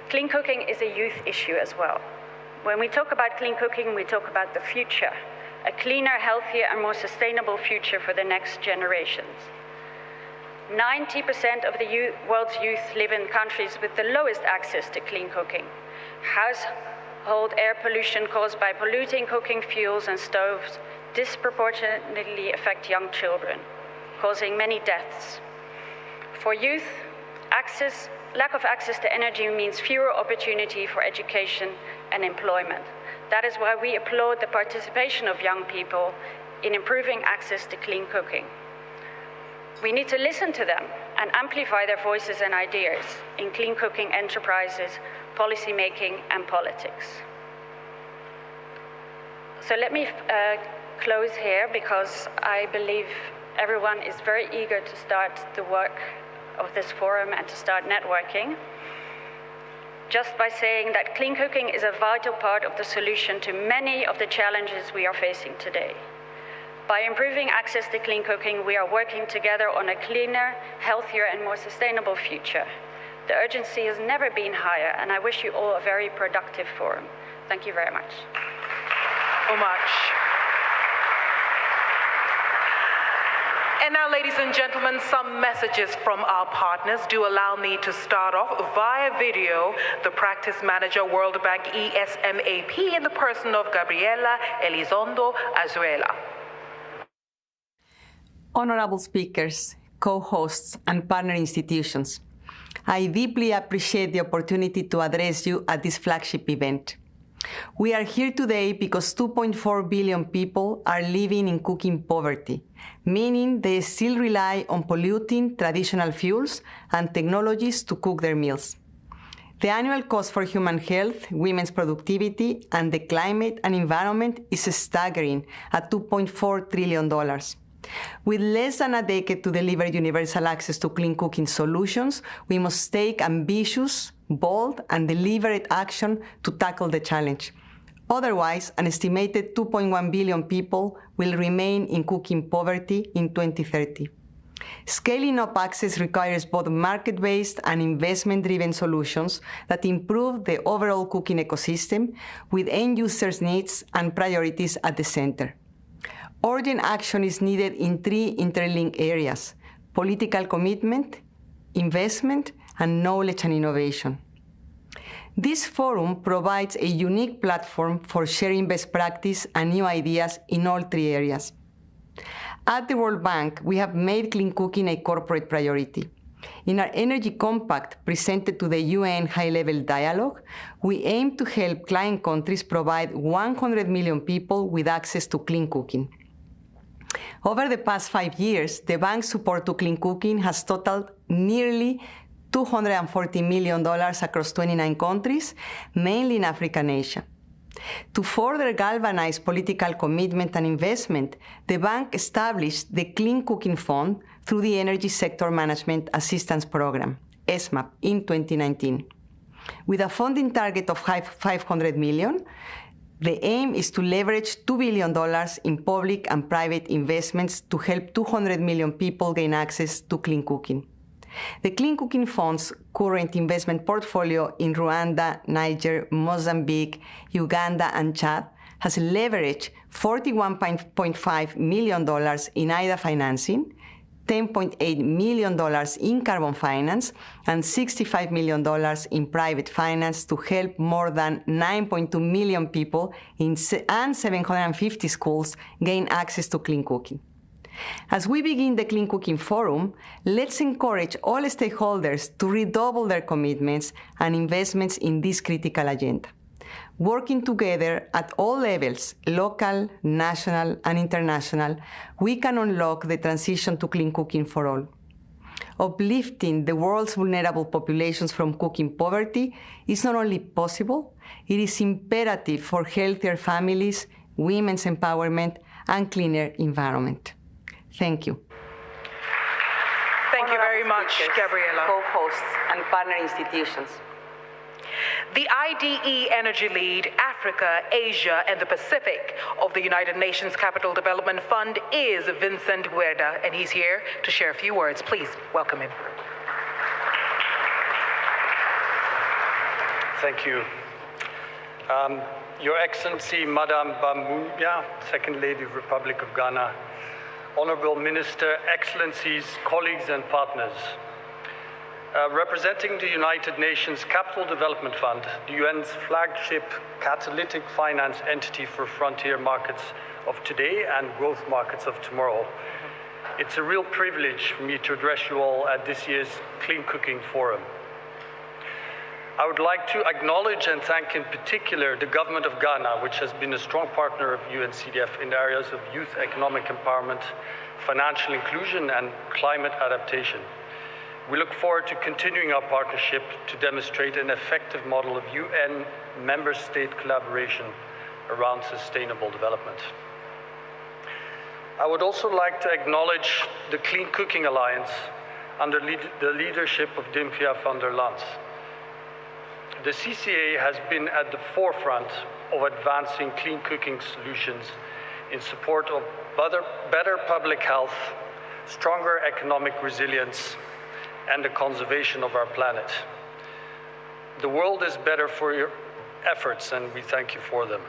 Clean cooking is a youth issue as well. When we talk about clean cooking, we talk about the future, a cleaner, healthier, and more sustainable future for the next generations. 90% of the world's youth live in countries with the lowest access to clean cooking. Household air pollution caused by polluting cooking fuels and stoves disproportionately affect young children, causing many deaths. For youth, lack of access to energy means fewer opportunity for education and employment. That is why we applaud the participation of young people in improving access to clean cooking. We need to listen to them and amplify their voices and ideas in clean cooking enterprises, policy making, and politics. So let me close here, because I believe everyone is very eager to start the work of this forum and to start networking. Just by saying that clean cooking is a vital part of the solution to many of the challenges we are facing today. By improving access to clean cooking, we are working together on a cleaner, healthier, and more sustainable future. The urgency has never been higher, and I wish you all a very productive forum. Thank you very much. So much. And now, ladies and gentlemen, some messages from our partners. Do allow me to start off via video the Practice Manager World Bank ESMAP in the person of Gabriela Elizondo Azuela. Honorable speakers, co-hosts, and partner institutions, I deeply appreciate the opportunity to address you at this flagship event. We are here today because 2.4 billion people are living in cooking poverty, meaning they still rely on polluting traditional fuels and technologies to cook their meals. The annual cost for human health, women's productivity, and the climate and environment is staggering at $2.4 trillion. With less than a decade to deliver universal access to clean cooking solutions, we must take ambitious, bold, and deliberate action to tackle the challenge. Otherwise, an estimated 2.1 billion people will remain in cooking poverty in 2030. Scaling up access requires both market-based and investment-driven solutions that improve the overall cooking ecosystem, with end users' needs and priorities at the center. Urgent action is needed in three interlinked areas: political commitment, investment, and knowledge and innovation. This forum provides a unique platform for sharing best practice and new ideas in all three areas. At the World Bank, we have made clean cooking a corporate priority. In our Energy Compact presented to the UN High-Level Dialogue, we aim to help client countries provide 100 million people with access to clean cooking. Over the past 5 years, the bank's support to clean cooking has totaled nearly $240 million across 29 countries, mainly in Africa and Asia. To further galvanize political commitment and investment, the bank established the Clean Cooking Fund through the Energy Sector Management Assistance Program, ESMAP, in 2019. With a funding target of $500 million, the aim is to leverage $2 billion in public and private investments to help 200 million people gain access to clean cooking. The Clean Cooking Fund's current investment portfolio in Rwanda, Niger, Mozambique, Uganda, and Chad has leveraged $41.5 million in IDA financing, $10.8 million in carbon finance and $65 million in private finance to help more than 9.2 million people and 750 schools gain access to clean cooking. As we begin the Clean Cooking Forum, let's encourage all stakeholders to redouble their commitments and investments in this critical agenda. Working together at all levels, local, national, and international, we can unlock the transition to clean cooking for all. Uplifting the world's vulnerable populations from cooking poverty is not only possible, it is imperative for healthier families, women's empowerment, and cleaner environment. Thank you. Thank you very much, Gabriela. Co-hosts and partner institutions. The IDE Energy Lead, Africa, Asia, and the Pacific of the United Nations Capital Development Fund is Vincent Huerta, and he's here to share a few words. Please welcome him. Thank you. Your Excellency, Madame Bambuya, Second Lady of the Republic of Ghana, Honorable Minister, Excellencies, colleagues, and partners. Representing the United Nations Capital Development Fund, the UN's flagship catalytic finance entity for frontier markets of today and growth markets of tomorrow, it's a real privilege for me to address you all at this year's Clean Cooking Forum. I would like to acknowledge and thank in particular the government of Ghana, which has been a strong partner of UNCDF in the areas of youth economic empowerment, financial inclusion, and climate adaptation. We look forward to continuing our partnership to demonstrate an effective model of UN member state collaboration around sustainable development. I would also like to acknowledge the Clean Cooking Alliance under the leadership of Dymphia van der Lans. The CCA has been at the forefront of advancing clean cooking solutions in support of better public health, stronger economic resilience, and the conservation of our planet. The world is better for your efforts, and we thank you for them.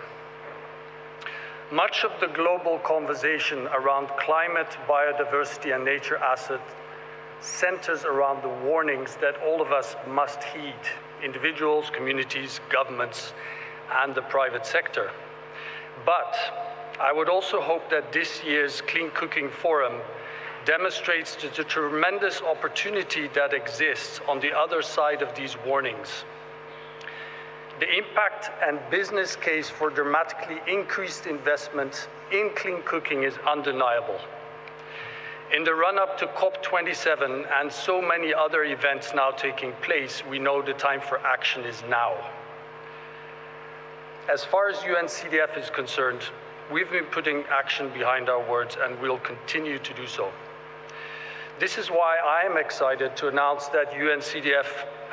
Much of the global conversation around climate, biodiversity, and nature assets centers around the warnings that all of us must heed, individuals, communities, governments, and the private sector. But I would also hope that this year's Clean Cooking Forum demonstrates the tremendous opportunity that exists on the other side of these warnings. The impact and business case for dramatically increased investment in clean cooking is undeniable. In the run-up to COP27 and so many other events now taking place, we know the time for action is now. As far as UNCDF is concerned, we've been putting action behind our words, and we'll continue to do so. This is why I am excited to announce that UNCDF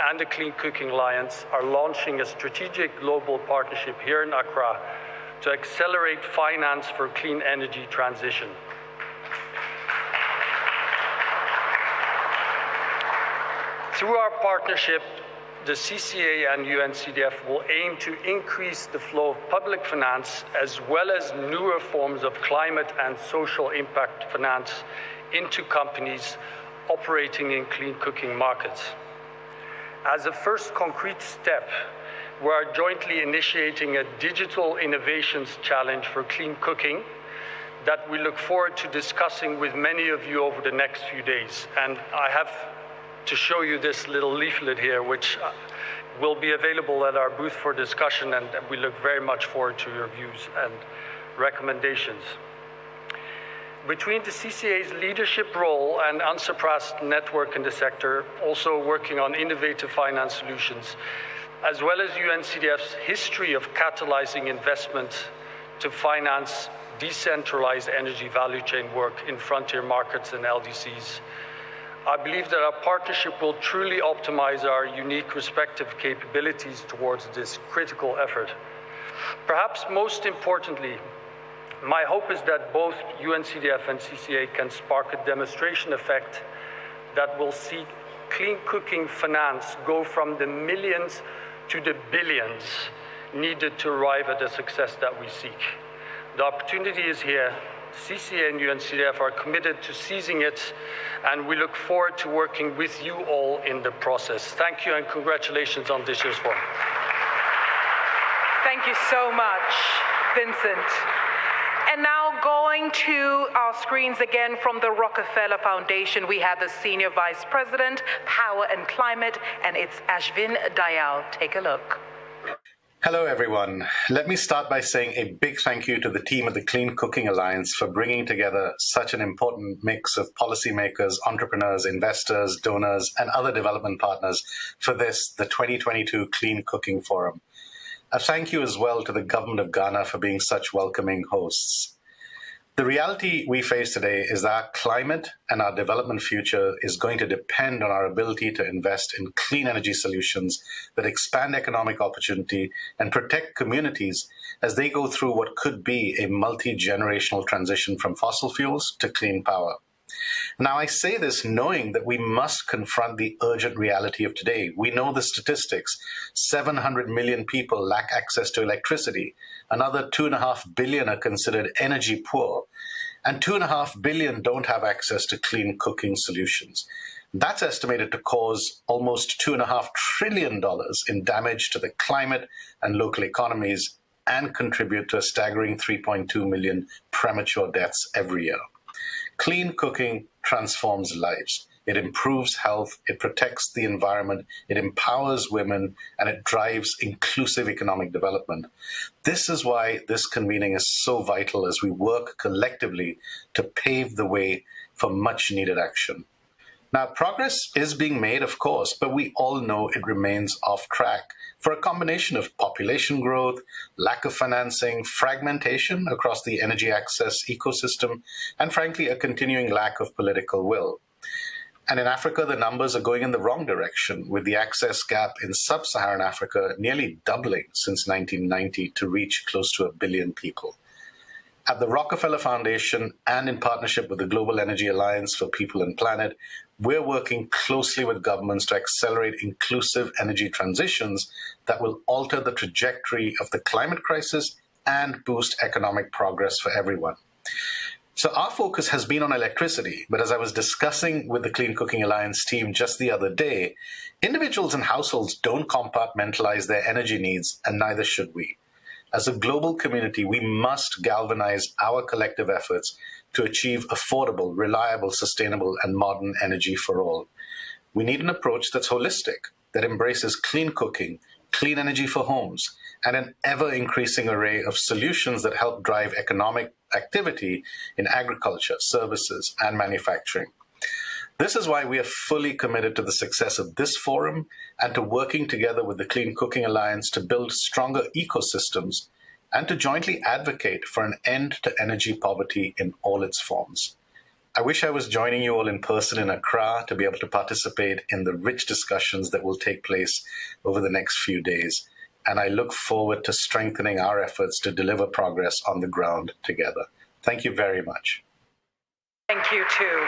and the Clean Cooking Alliance are launching a strategic global partnership here in Accra to accelerate finance for clean energy transition. Through our partnership, the CCA and UNCDF will aim to increase the flow of public finance as well as newer forms of climate and social impact finance into companies operating in clean cooking markets. As a first concrete step, we are jointly initiating a digital innovations challenge for clean cooking that we look forward to discussing with many of you over the next few days. And I have to show you this little leaflet here, which will be available at our booth for discussion, and we look very much forward to your views and recommendations. Between the CCA's leadership role and unsurpassed network in the sector, also working on innovative finance solutions, as well as UNCDF's history of catalyzing investment to finance decentralized energy value chain work in frontier markets and LDCs, I believe that our partnership will truly optimize our unique respective capabilities towards this critical effort. Perhaps most importantly, my hope is that both UNCDF and CCA can spark a demonstration effect that will see clean cooking finance go from the millions to the billions needed to arrive at the success that we seek. The opportunity is here, The CCA and UNCDF are committed to seizing it, and we look forward to working with you all in the process. Thank you and congratulations on this year's forum. Thank you so much, Vincent. And now going to our screens again from the Rockefeller Foundation, we have the Senior Vice President, Power and Climate, and it's Ashvin Dayal. Take a look. Hello, everyone. Let me start by saying a big thank you to the team at the Clean Cooking Alliance for bringing together such an important mix of policymakers, entrepreneurs, investors, donors, and other development partners for this, the 2022 Clean Cooking Forum. A thank you as well to the government of Ghana for being such welcoming hosts. The reality we face today is that our climate and our development future is going to depend on our ability to invest in clean energy solutions that expand economic opportunity and protect communities as they go through what could be a multi-generational transition from fossil fuels to clean power. Now, I say this knowing that we must confront the urgent reality of today. We know the statistics. 700 million people lack access to electricity. Another 2.5 billion are considered energy poor. And 2.5 billion don't have access to clean cooking solutions. That's estimated to cause almost $2.5 trillion in damage to the climate and local economies and contribute to a staggering 3.2 million premature deaths every year. Clean cooking transforms lives. It improves health, it protects the environment, it empowers women, and it drives inclusive economic development. This is why this convening is so vital as we work collectively to pave the way for much needed action. Now, progress is being made, of course, but we all know it remains off track for a combination of population growth, lack of financing, fragmentation across the energy access ecosystem, and frankly, a continuing lack of political will. And in Africa, the numbers are going in the wrong direction, with the access gap in sub-Saharan Africa nearly doubling since 1990 to reach close to 1 billion people. At the Rockefeller Foundation and in partnership with the Global Energy Alliance for People and Planet, we're working closely with governments to accelerate inclusive energy transitions that will alter the trajectory of the climate crisis and boost economic progress for everyone. So our focus has been on electricity, but as I was discussing with the Clean Cooking Alliance team just the other day, individuals and households don't compartmentalize their energy needs, and neither should we. As a global community, we must galvanize our collective efforts to achieve affordable, reliable, sustainable, and modern energy for all. We need an approach that's holistic, that embraces clean cooking, clean energy for homes, and an ever-increasing array of solutions that help drive economic activity in agriculture, services, and manufacturing. This is why we are fully committed to the success of this forum and to working together with the Clean Cooking Alliance to build stronger ecosystems and to jointly advocate for an end to energy poverty in all its forms. I wish I was joining you all in person in Accra to be able to participate in the rich discussions that will take place over the next few days. And I look forward to strengthening our efforts to deliver progress on the ground together. Thank you very much. Thank you, too.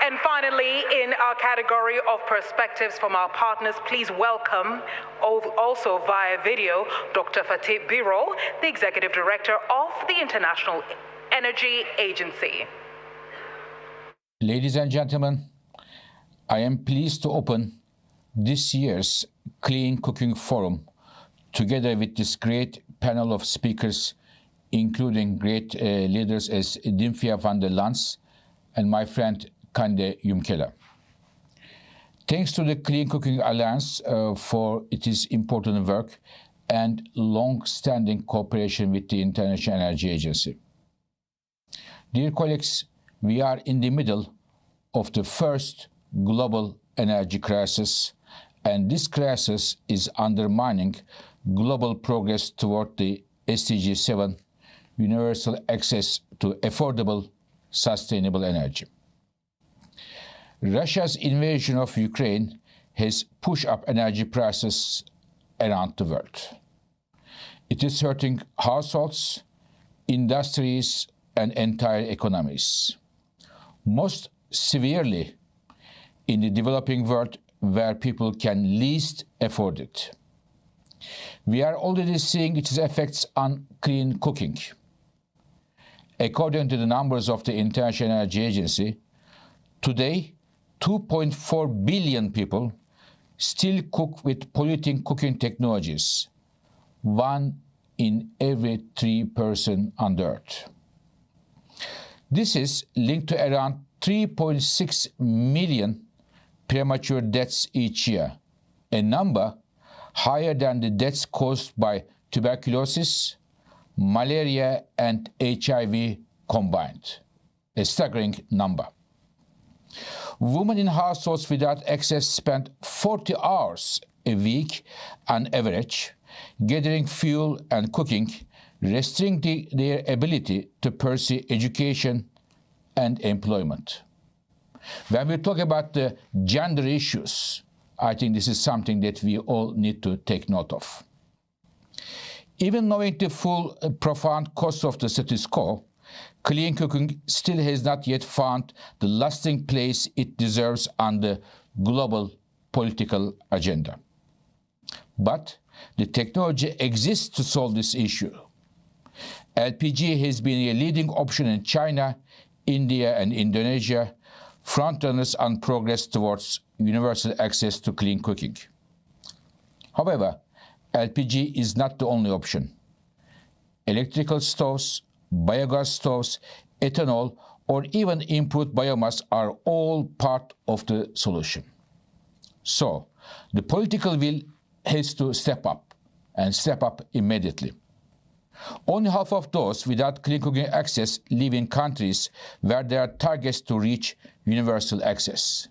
And finally, in our category of perspectives from our partners, please welcome, also via video, Dr. Fatih Birol, the Executive Director of the International Energy Agency. Ladies and gentlemen, I am pleased to open this year's Clean Cooking Forum together with this great panel of speakers, including great leaders as Dymphia van der Lans and my friend Kande Yumkela. Thanks to the Clean Cooking Alliance for its important work and long-standing cooperation with the International Energy Agency. Dear colleagues, we are in the middle of the first global energy crisis, and this crisis is undermining global progress toward the SDG 7, universal access to affordable, sustainable energy. Russia's invasion of Ukraine has pushed up energy prices around the world. It is hurting households, industries, and entire economies. Most severely in the developing world where people can least afford it. We are already seeing its effects on clean cooking. According to the numbers of the International Energy Agency, today 2.4 billion people still cook with polluting cooking technologies, 1 in every 3 persons on Earth. This is linked to around 3.6 million premature deaths each year, a number higher than the deaths caused by tuberculosis, malaria, and HIV combined, a staggering number. Women in households without access spend 40 hours a week on average gathering fuel and cooking, restricting their ability to pursue education and employment. When we talk about the gender issues, I think this is something that we all need to take note of. Even knowing the full profound cost of the status quo, clean cooking still has not yet found the lasting place it deserves on the global political agenda. But the technology exists to solve this issue. LPG has been a leading option in China, India, and Indonesia, frontrunners on progress towards universal access to clean cooking. However, LPG is not the only option. Electrical stoves, biogas stoves, ethanol, or even improved biomass are all part of the solution. So, the political will has to step up, and step up immediately. Only half of those without clean cooking access live in countries where there are targets to reach universal access.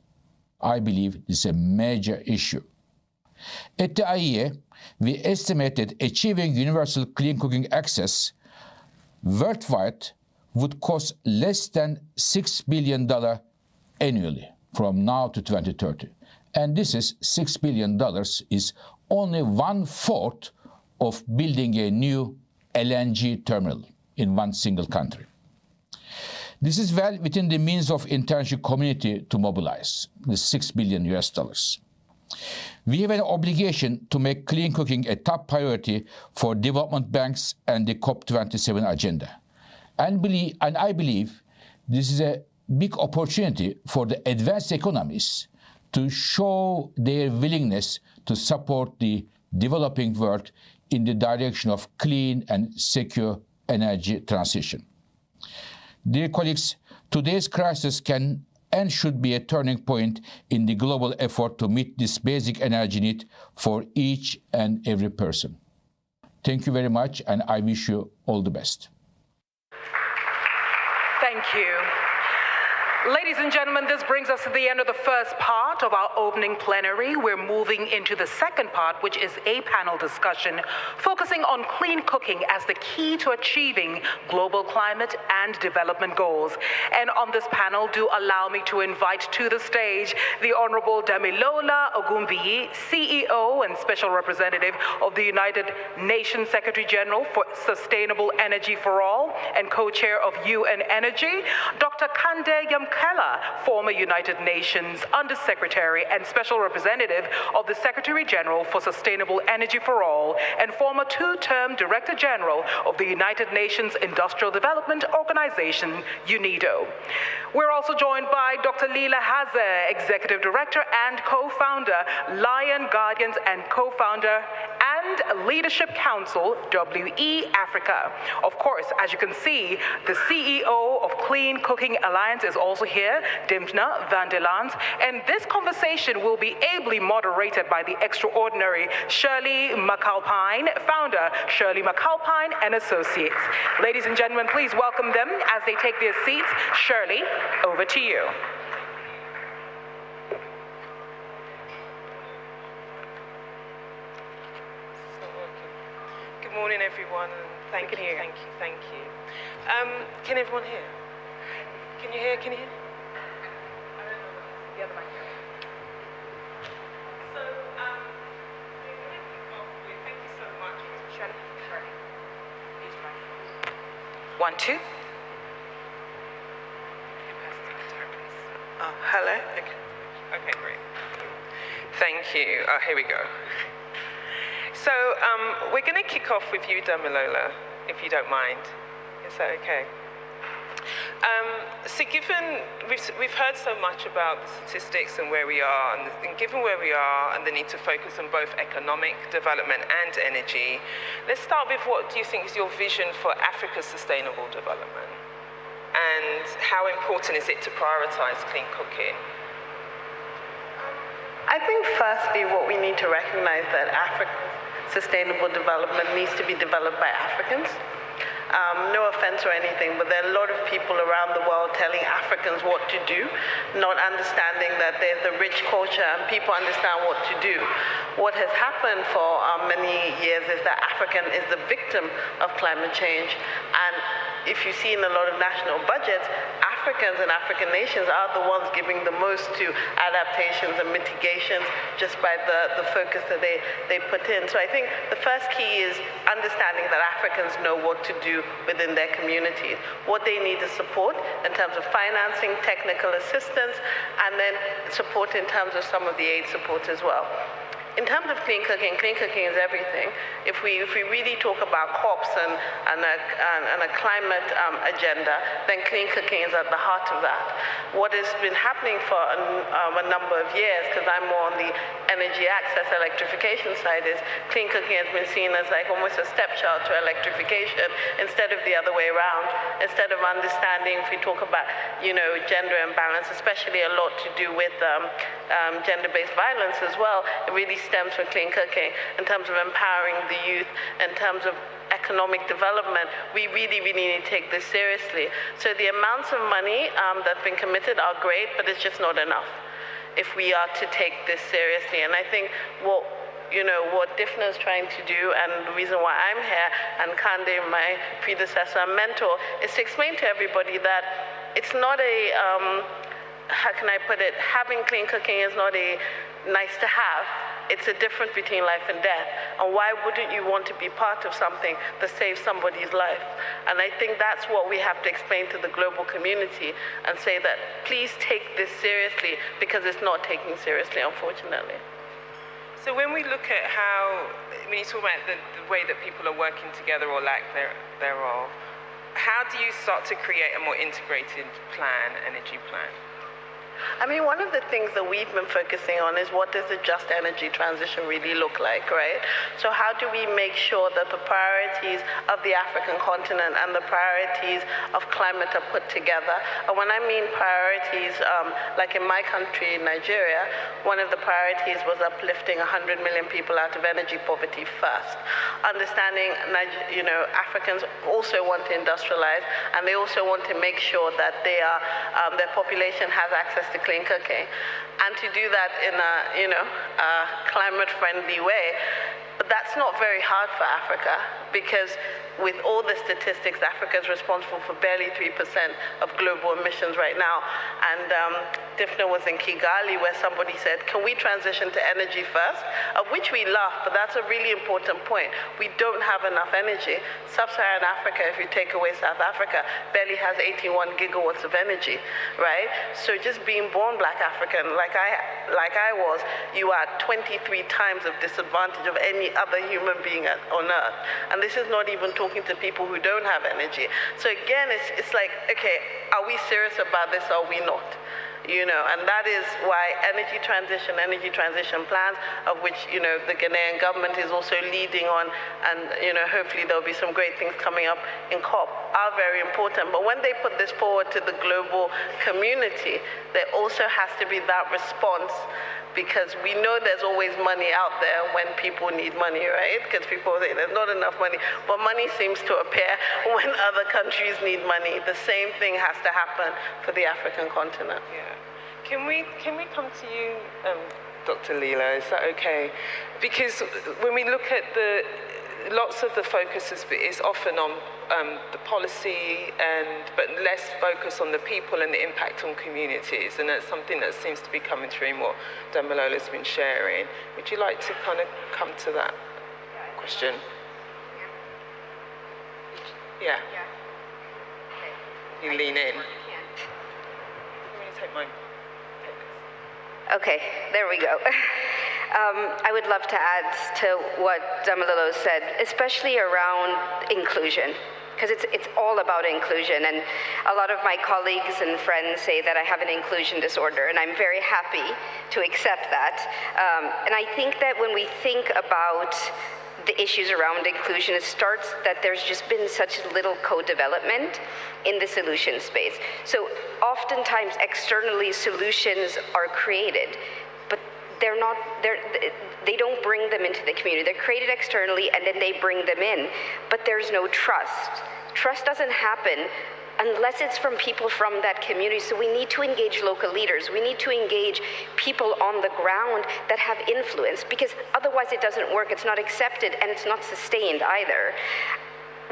I believe this is a major issue. At the IEA, we estimated achieving universal clean cooking access worldwide would cost less than $6 billion annually from now to 2030. And this is $6 billion is only 1/4 of building a new LNG terminal in one single country. This is well within the means of international community to mobilize the $6 billion US. We have an obligation to make clean cooking a top priority for development banks and the COP27 agenda. And I believe this is a big opportunity for the advanced economies to show their willingness to support the developing world in the direction of clean and secure energy transition. Dear colleagues, today's crisis can and should be a turning point in the global effort to meet this basic energy need for each and every person. Thank you very much, and I wish you all the best. Thank you. Ladies and gentlemen, this brings us to the end of the first part of our opening plenary. We're moving into the second part, which is a panel discussion focusing on clean cooking as the key to achieving global climate and development goals. And on this panel, do allow me to invite to the stage the Honorable Damilola Ogunbiyi, CEO and Special Representative of the United Nations Secretary General for Sustainable Energy for All and co-chair of UN Energy, Dr. Kande Yamkela, former United Nations Undersecretary and Special Representative of the Secretary General for Sustainable Energy for All, and former 2-term Director General of the United Nations Industrial Development Organization, UNIDO. We're also joined by Dr. Leela Haze, Executive Director and co-founder, Lion Guardians, and co-founder and Leadership Council, WE Africa. Of course, as you can see, the CEO of Clean Cooking Alliance is also here, Dimna van der Laan, and this conversation will be ably moderated by the extraordinary Shirley McAlpine, founder Shirley McAlpine and Associates. Ladies and gentlemen, please welcome them as they take their seats. Shirley, over to you. Good morning, everyone. Thank you. Can everyone hear? Can you hear? The other mic. So, we're going to kick off with, thank you so much. Shirley. Please, right. 1, 2. Hello? Okay, great. Thank you. Here we go. So, we're going to kick off with you, Damilola, if you don't mind. Is that okay? So given, we've heard so much about the statistics and where we are, and given where we are and the need to focus on both economic development and energy, let's start with what do you think is your vision for Africa's sustainable development? And how important is it to prioritize clean cooking? I think firstly what we need to recognize that Africa's sustainable development needs to be developed by Africans. No offense or anything, but there are a lot of people around the world telling Africans what to do, not understanding that there's a rich culture and people understand what to do. What has happened for many years is that Africa is the victim of climate change. And if you see in a lot of national budgets, Africans and African nations are the ones giving the most to adaptations and mitigations just by the focus that they put in. So I think the first key is understanding that Africans know what to do within their communities, what they need to support in terms of financing, technical assistance, and then support in terms of some of the aid support as well. In terms of clean cooking is everything. If we really talk about COPs and a climate agenda, then clean cooking is at the heart of that. What has been happening for a number of years, because I'm more on the energy access electrification side, is clean cooking has been seen as like almost a stepchild to electrification instead of the other way around. Instead of understanding, if we talk about, gender imbalance, especially a lot to do with gender-based violence as well, it really stems from clean cooking in terms of empowering the youth, in terms of economic development. We really, really need to take this seriously. So the amounts of money that's been committed are great, but it's just not enough if we are to take this seriously. And I think what DIFNA is trying to do, and the reason why I'm here, and Kande, my predecessor and mentor, is to explain to everybody that it's not a, how can I put it, having clean cooking is not a nice to have. It's a difference between life and death. And why wouldn't you want to be part of something that saves somebody's life? And I think that's what we have to explain to the global community and say that please take this seriously, because it's not taken seriously, unfortunately. So when we look at when you talk about the way that people are working together or lack thereof, how do you start to create a more integrated energy plan? I mean, one of the things that we've been focusing on is what does a just energy transition really look like, right? So how do we make sure that the priorities of the African continent and the priorities of climate are put together? And when I mean priorities, like in my country, Nigeria, one of the priorities was uplifting 100 million people out of energy poverty first. Understanding, Africans also want to industrialize, and they also want to make sure that their population has access to clean cooking, and to do that in a climate-friendly way. But that's not very hard for Africa, because with all the statistics, Africa is responsible for barely 3% of global emissions right now. And DIFNA was in Kigali, where somebody said, can we transition to energy first? Of which we laughed, but that's a really important point. We don't have enough energy. Sub-Saharan Africa, if you take away South Africa, barely has 81 gigawatts of energy, right? So just being born Black African, like I was, you are 23 times of disadvantage of any other human being on earth. And this is not even talking to people who don't have energy. So again, it's like, okay, are we serious about this or are we not? And that is why energy transition plans, of which, the Ghanaian government is also leading on, and, hopefully there'll be some great things coming up in COP, are very important. But when they put this forward to the global community, there also has to be that response, because we know there's always money out there when people need money, right? Because people say there's not enough money, but money seems to appear when other countries need money. The same thing has to happen for the African continent. Yeah. Can we come to you, Dr. Leela? Is that okay? Because when we look at lots of the focus is often on the policy, but less focus on the people and the impact on communities, and that's something that seems to be coming through in what Damilola's been sharing. Would you like to kind of come to that question? Yeah. You lean in. I'm going to take mine. Okay, there we go. I would love to add to what Damilolo said, especially around inclusion, because it's all about inclusion. And a lot of my colleagues and friends say that I have an inclusion disorder, and I'm very happy to accept that. And I think that when we think about the issues around inclusion, it starts that there's just been such little co-development in the solution space. So oftentimes externally solutions are created, but they don't bring them into the community. They're created externally and then they bring them in, but there's no trust. Trust doesn't happen unless it's from people from that community. So we need to engage local leaders. We need to engage people on the ground that have influence, because otherwise it doesn't work. It's not accepted and it's not sustained either.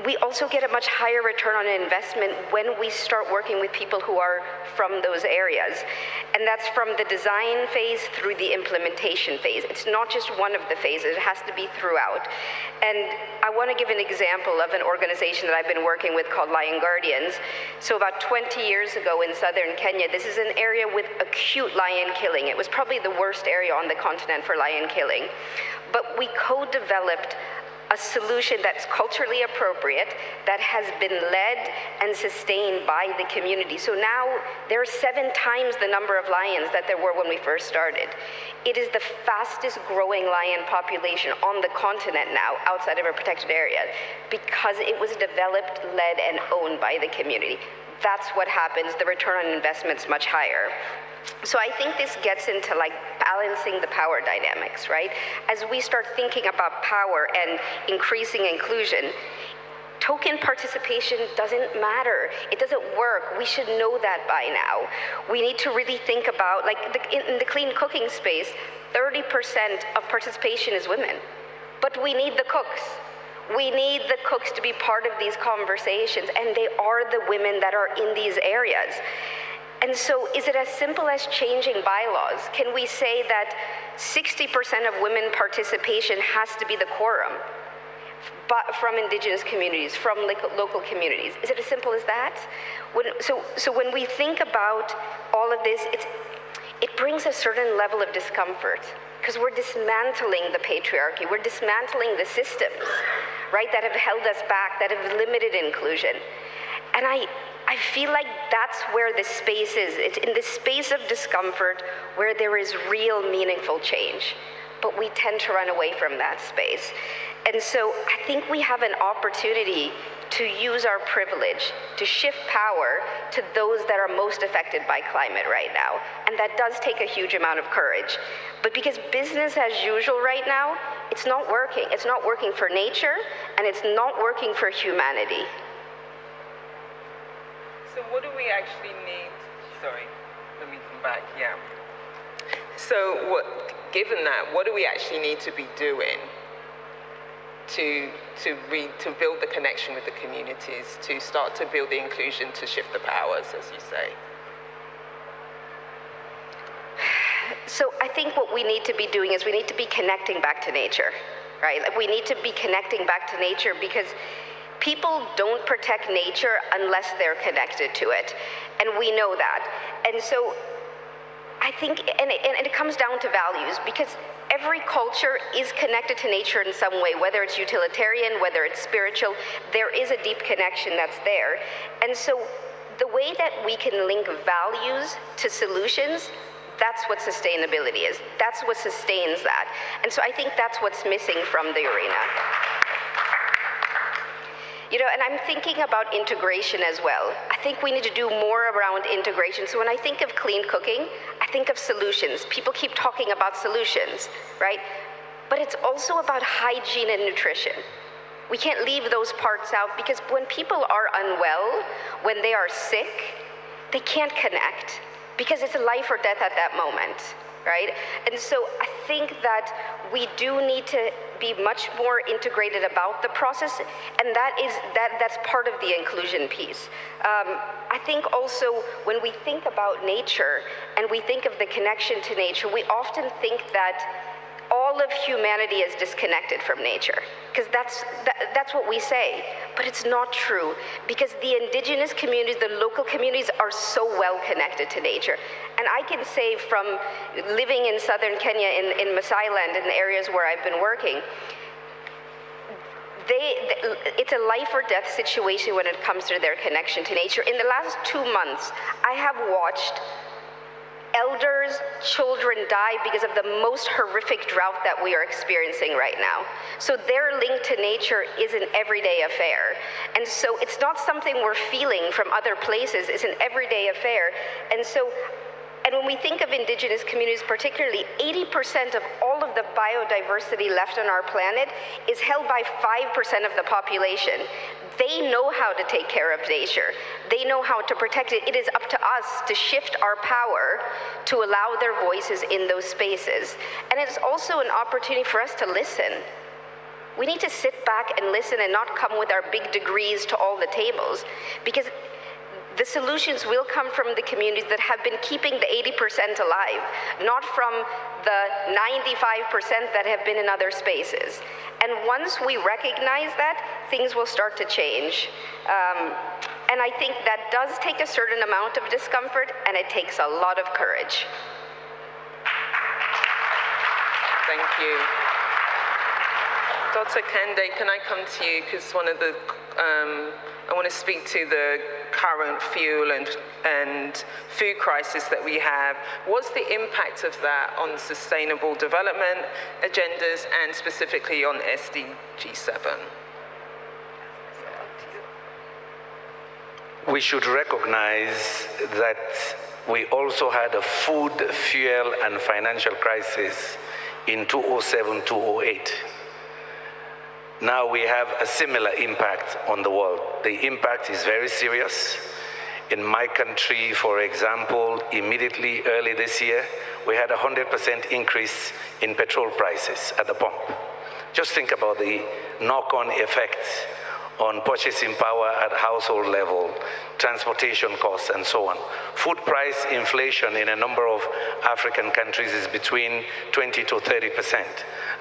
We also get a much higher return on investment when we start working with people who are from those areas. And that's from the design phase through the implementation phase. It's not just one of the phases, it has to be throughout. And I want to give an example of an organization that I've been working with called Lion Guardians. So about 20 years ago in southern Kenya, this is an area with acute lion killing. It was probably the worst area on the continent for lion killing. But we co-developed a solution that's culturally appropriate, that has been led and sustained by the community. So now there are 7 times the number of lions that there were when we first started. It is the fastest growing lion population on the continent now, outside of a protected area, because it was developed, led, and owned by the community. That's what happens. The return on investment's much higher. So I think this gets into like balancing the power dynamics, right? As we start thinking about power and increasing inclusion, token participation doesn't matter. It doesn't work. We should know that by now. We need to really think about, like in the clean cooking space, 30% of participation is women, but we need the cooks. We need the cooks to be part of these conversations, and they are the women that are in these areas. And so is it as simple as changing bylaws? Can we say that 60% of women participation has to be the quorum from indigenous communities, from local communities? Is it as simple as that? So when we think about all of this, it brings a certain level of discomfort, because we're dismantling the patriarchy, we're dismantling the systems, right, that have held us back, that have limited inclusion. And I feel like that's where the space is. It's in the space of discomfort where there is real meaningful change, but we tend to run away from that space. And so I think we have an opportunity to use our privilege to shift power to those that are most affected by climate right now. And that does take a huge amount of courage. But because business as usual right now, it's not working. It's not working for nature, and it's not working for humanity. So what do we actually need? Sorry, let me come back, yeah. So given that, what do we actually need to be doing to build the connection with the communities, to start to build the inclusion, to shift the powers, as you say? So I think what we need to be doing is we need to be connecting back to nature, right? Like we need to be connecting back to nature, because people don't protect nature unless they're connected to it. And we know that. And so I think, and it comes down to values, because every culture is connected to nature in some way, whether it's utilitarian, whether it's spiritual, there is a deep connection that's there. And so the way that we can link values to solutions, that's what sustainability is. That's what sustains that. And so I think that's what's missing from the arena. You know, and I'm thinking about integration as well. I think we need to do more around integration. So when I think of clean cooking, I think of solutions. People keep talking about solutions, right? But it's also about hygiene and nutrition. We can't leave those parts out, because when people are unwell, when they are sick, they can't connect, because it's a life or death at that moment, right? And so I think that we do need to be much more integrated about the process, and that's part of the inclusion piece. I think also when we think about nature and we think of the connection to nature, we often think that all of humanity is disconnected from nature, because that's what we say, but it's not true, because the indigenous communities, the local communities are so well connected to nature. And I can say from living in southern Kenya in Maasai land, in the areas where I've been working, it's a life or death situation when it comes to their connection to nature. In the last 2 months, I have watched elders, children die because of the most horrific drought that we are experiencing right now. So their link to nature is an everyday affair. And so it's not something we're feeling from other places, it's an everyday affair. And when we think of indigenous communities particularly, 80% of all of the biodiversity left on our planet is held by 5% of the population. They know how to take care of nature. They know how to protect it. It is up to us to shift our power to allow their voices in those spaces. And it's also an opportunity for us to listen. We need to sit back and listen and not come with our big degrees to all the tables, because the solutions will come from the communities that have been keeping the 80% alive, not from the 95% that have been in other spaces. And once we recognize that, things will start to change. And I think that does take a certain amount of discomfort, and it takes a lot of courage. Thank you. Dr. Kende, can I come to you? Because I want to speak to the current fuel and food crisis that we have. What's the impact of that on sustainable development agendas and specifically on SDG 7? We should recognize that we also had a food, fuel, and financial crisis in 2007-2008. Now we have a similar impact on the world. The impact is very serious. In my country, for example, immediately early this year, we had a 100% increase in petrol prices at the pump. Just think about the knock-on effects on purchasing power at household level, transportation costs, and so on. Food price inflation in a number of African countries is between 20 to 30%.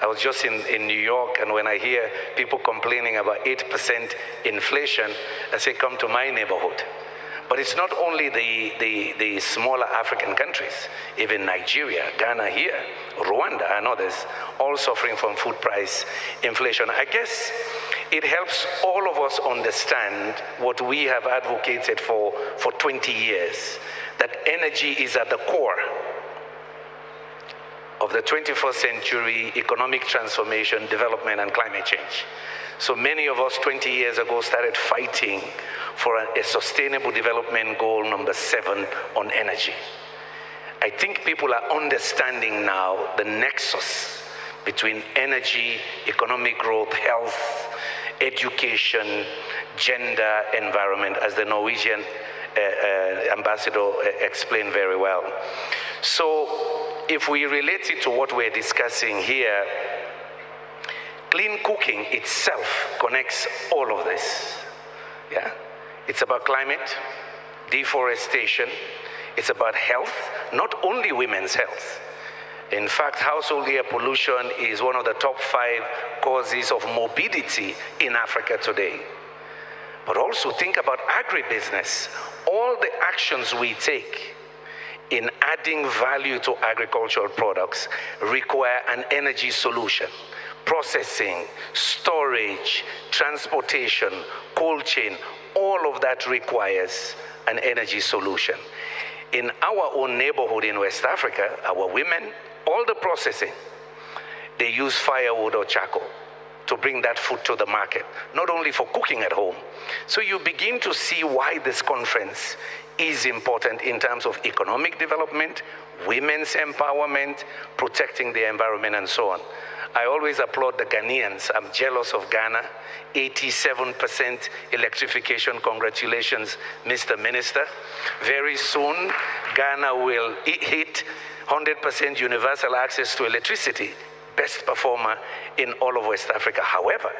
I was just in New York, and when I hear people complaining about 8% inflation, I say, come to my neighborhood. But it's not only the smaller African countries, even Nigeria, Ghana here, Rwanda, and others, all suffering from food price inflation. I guess it helps all of us understand what we have advocated for 20 years, that energy is at the core of the 21st century economic transformation, development, and climate change. So many of us 20 years ago started fighting for a sustainable development goal number 7 on energy. I think people are understanding now the nexus between energy, economic growth, health, education, gender, environment, as the Norwegian ambassador explained very well. So if we relate it to what we're discussing here, clean cooking itself connects all of this. Yeah? It's about climate, deforestation, it's about health, not only women's health. In fact, household air pollution is one of the top 5 causes of morbidity in Africa today. But also think about agribusiness. All the actions we take in adding value to agricultural products require an energy solution. Processing, storage, transportation, cold chain, all of that requires an energy solution. In our own neighborhood in West Africa, our women, all the processing, they use firewood or charcoal to bring that food to the market, not only for cooking at home. So you begin to see why this conference is important in terms of economic development, women's empowerment, protecting the environment, and so on. I always applaud the Ghanaians. I'm jealous of Ghana. 87% electrification. Congratulations, Mr. Minister. Very soon, Ghana will hit 100% universal access to electricity. Best performer in all of West Africa. However,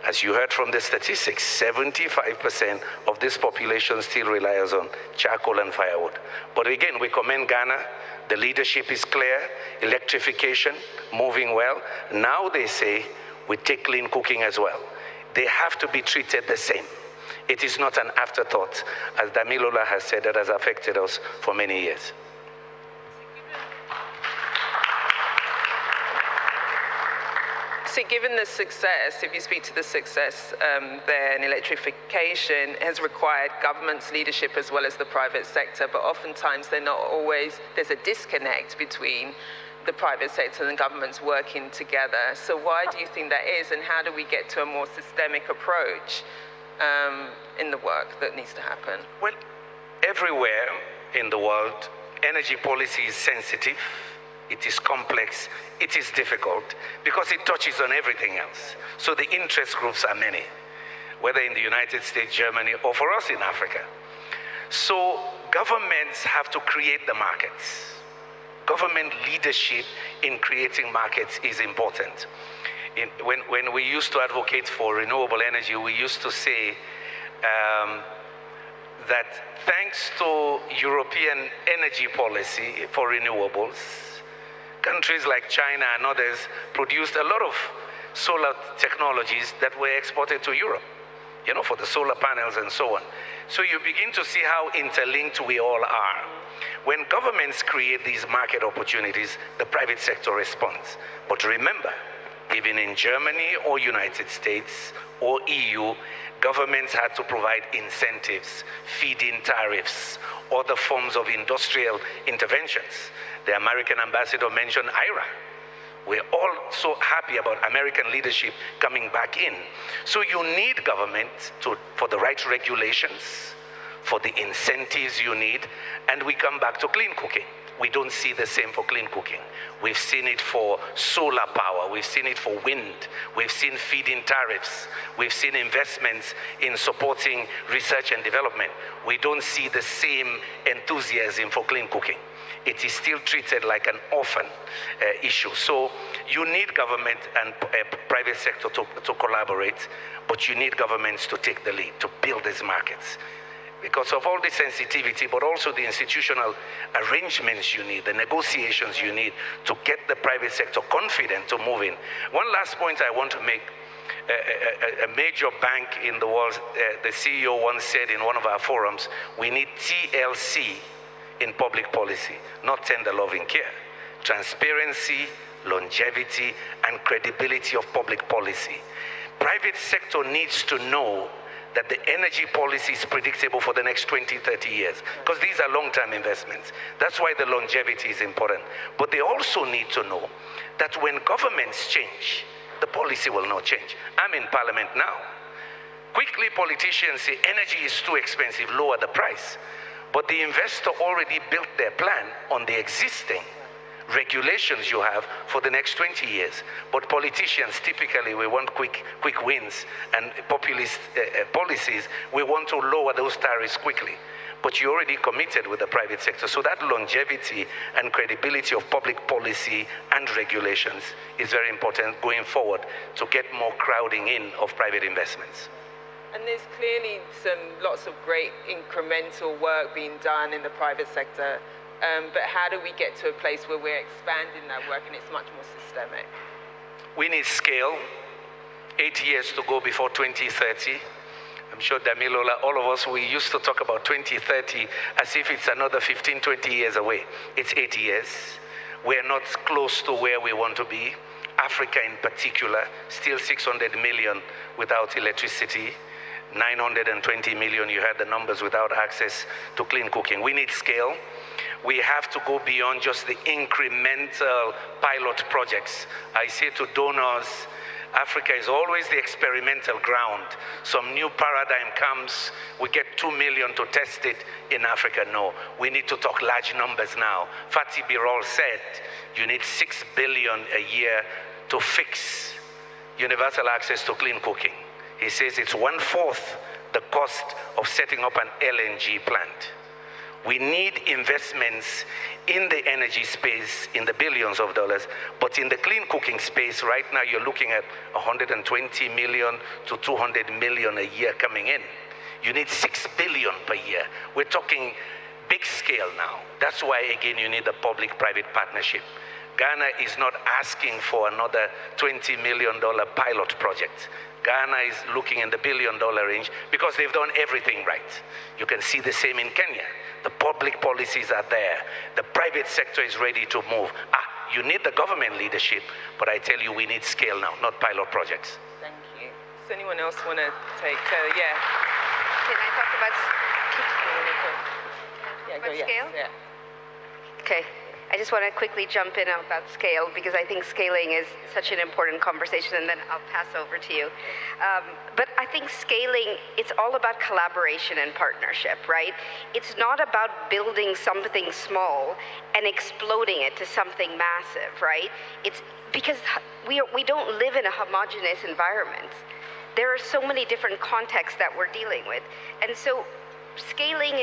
as you heard from the statistics, 75% of this population still relies on charcoal and firewood. But again, we commend Ghana. The leadership is clear, electrification, moving well. Now they say we take clean cooking as well. They have to be treated the same. It is not an afterthought, as Damilola has said, that has affected us for many years. see, given the success, if you speak to the success there in electrification, has required government's leadership as well as the private sector, but oftentimes they're not always, there's a disconnect between the private sector and the governments working together. So why do you think that is, and how do we get to a more systemic approach in the work that needs to happen? Well, everywhere in the world, energy policy is sensitive, it is complex, it is difficult, because it touches on everything else. So the interest groups are many, whether in the United States, Germany, or for us in Africa. So governments have to create the markets. Government leadership in creating markets is important. When we used to advocate for renewable energy, we used to say that thanks to European energy policy for renewables, countries like China and others produced a lot of solar technologies that were exported to Europe, you know, for the solar panels and so on. So you begin to see how interlinked we all are. When governments create these market opportunities, the private sector responds. But remember, even in Germany or United States or EU, governments had to provide incentives, feed-in tariffs, other forms of industrial interventions. The American ambassador mentioned IRA. We're all so happy about American leadership coming back in. So you need government for the right regulations, for the incentives you need, and we come back to clean cooking. We don't see the same for clean cooking. We've seen it for solar power, we've seen it for wind, we've seen feed-in tariffs, we've seen investments in supporting research and development. We don't see the same enthusiasm for clean cooking. It is still treated like an orphan issue. So you need government and private sector to collaborate, but you need governments to take the lead, to build these markets. Because of all the sensitivity, but also the institutional arrangements you need, the negotiations you need to get the private sector confident to move in. One last point I want to make. A major bank in the world, the CEO once said in one of our forums, we need TLC in public policy, not tender loving care. Transparency, longevity, and credibility of public policy. Private sector needs to know that the energy policy is predictable for the next 20, 30 years, because these are long-term investments. That's why the longevity is important. But they also need to know that when governments change, the policy will not change. I'm in Parliament now. Quickly, politicians say energy is too expensive, lower the price. But the investor already built their plan on the existing regulations you have for the next 20 years. But politicians, typically, we want quick wins, and populist policies, we want to lower those tariffs quickly. But you already committed with the private sector. So that longevity and credibility of public policy and regulations is very important going forward to get more crowding in of private investments. And there's clearly lots of great incremental work being done in the private sector. But how do we get to a place where we're expanding that work and it's much more systemic? We need scale. 8 years to go before 2030. I'm sure Damilola, all of us, we used to talk about 2030 as if it's another 15, 20 years away. It's 8 years. We're not close to where we want to be. Africa in particular, still 600 million without electricity. 920 million, you had the numbers, without access to clean cooking. We need scale. We have to go beyond just the incremental pilot projects. I say to donors, Africa is always the experimental ground. Some new paradigm comes, we get 2 million to test it in Africa. No, we need to talk large numbers now. Fatih Birol said you need 6 billion a year to fix universal access to clean cooking. He says it's 1/4 the cost of setting up an LNG plant. We need investments in the energy space in the billions of dollars, but in the clean cooking space right now you're looking at 120 million to 200 million a year coming in. You need 6 billion per year. We're talking big scale now. That's why, again, you need the public-private partnership. Ghana is not asking for another $20 million pilot project. Ghana is looking in the $1 billion range because they've done everything right. You can see the same in Kenya. The public policies are there. The private sector is ready to move. You need the government leadership, but I tell you, we need scale now, not pilot projects. Thank you. Does anyone else want to take, yeah? Can I talk about scale? Yeah. Okay. I just want to quickly jump in about scale because I think scaling is such an important conversation, and then I'll pass over to you. But I think scaling, it's all about collaboration and partnership, right? It's not about building something small and exploding it to something massive, right? It's because we don't live in a homogeneous environment. There are so many different contexts that we're dealing with. And so scaling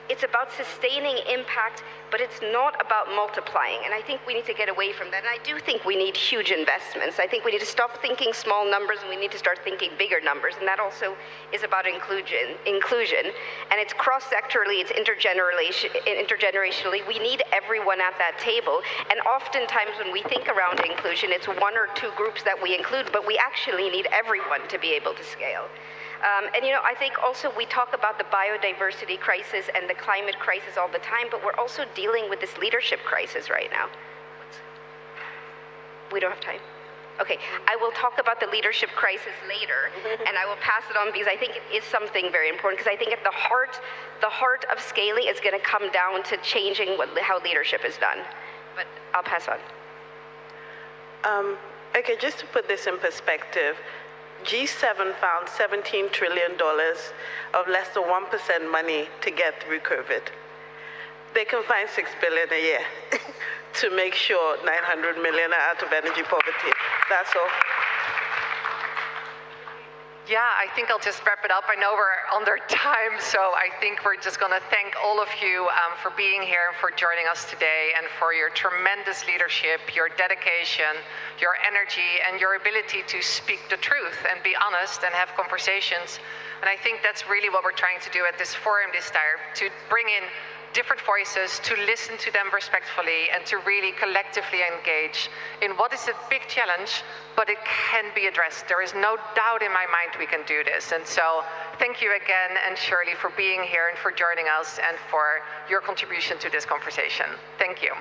it's about sustaining impact, but it's not about multiplying. And I think we need to get away from that. And I do think we need huge investments. I think we need to stop thinking small numbers and we need to start thinking bigger numbers. And that also is about inclusion. And it's cross-sectorally, it's intergenerationally. We need everyone at that table. And oftentimes when we think around inclusion, it's one or two groups that we include, but we actually need everyone to be able to scale. And I think also we talk about the biodiversity crisis and the climate crisis all the time, but we're also dealing with this leadership crisis right now. We don't have time. Okay, I will talk about the leadership crisis later, and I will pass it on because I think it is something very important, because I think at the heart of scaling is going to come down to changing how leadership is done. But I'll pass on. Okay, just to put this in perspective, G7 found $17 trillion of less than 1% money to get through COVID. They can find $6 billion a year to make sure 900 million are out of energy poverty. That's all. Yeah, I think I'll just wrap it up. I know we're under time, so I think we're just going to thank all of you for being here and for joining us today, and for your tremendous leadership, your dedication, your energy, and your ability to speak the truth and be honest and have conversations. And I think that's really what we're trying to do at this forum this time, to bring in different voices, to listen to them respectfully, and to really collectively engage in what is a big challenge, but it can be addressed. There is no doubt in my mind we can do this. And so thank you again, and Shirley, for being here and for joining us and for your contribution to this conversation. Thank you.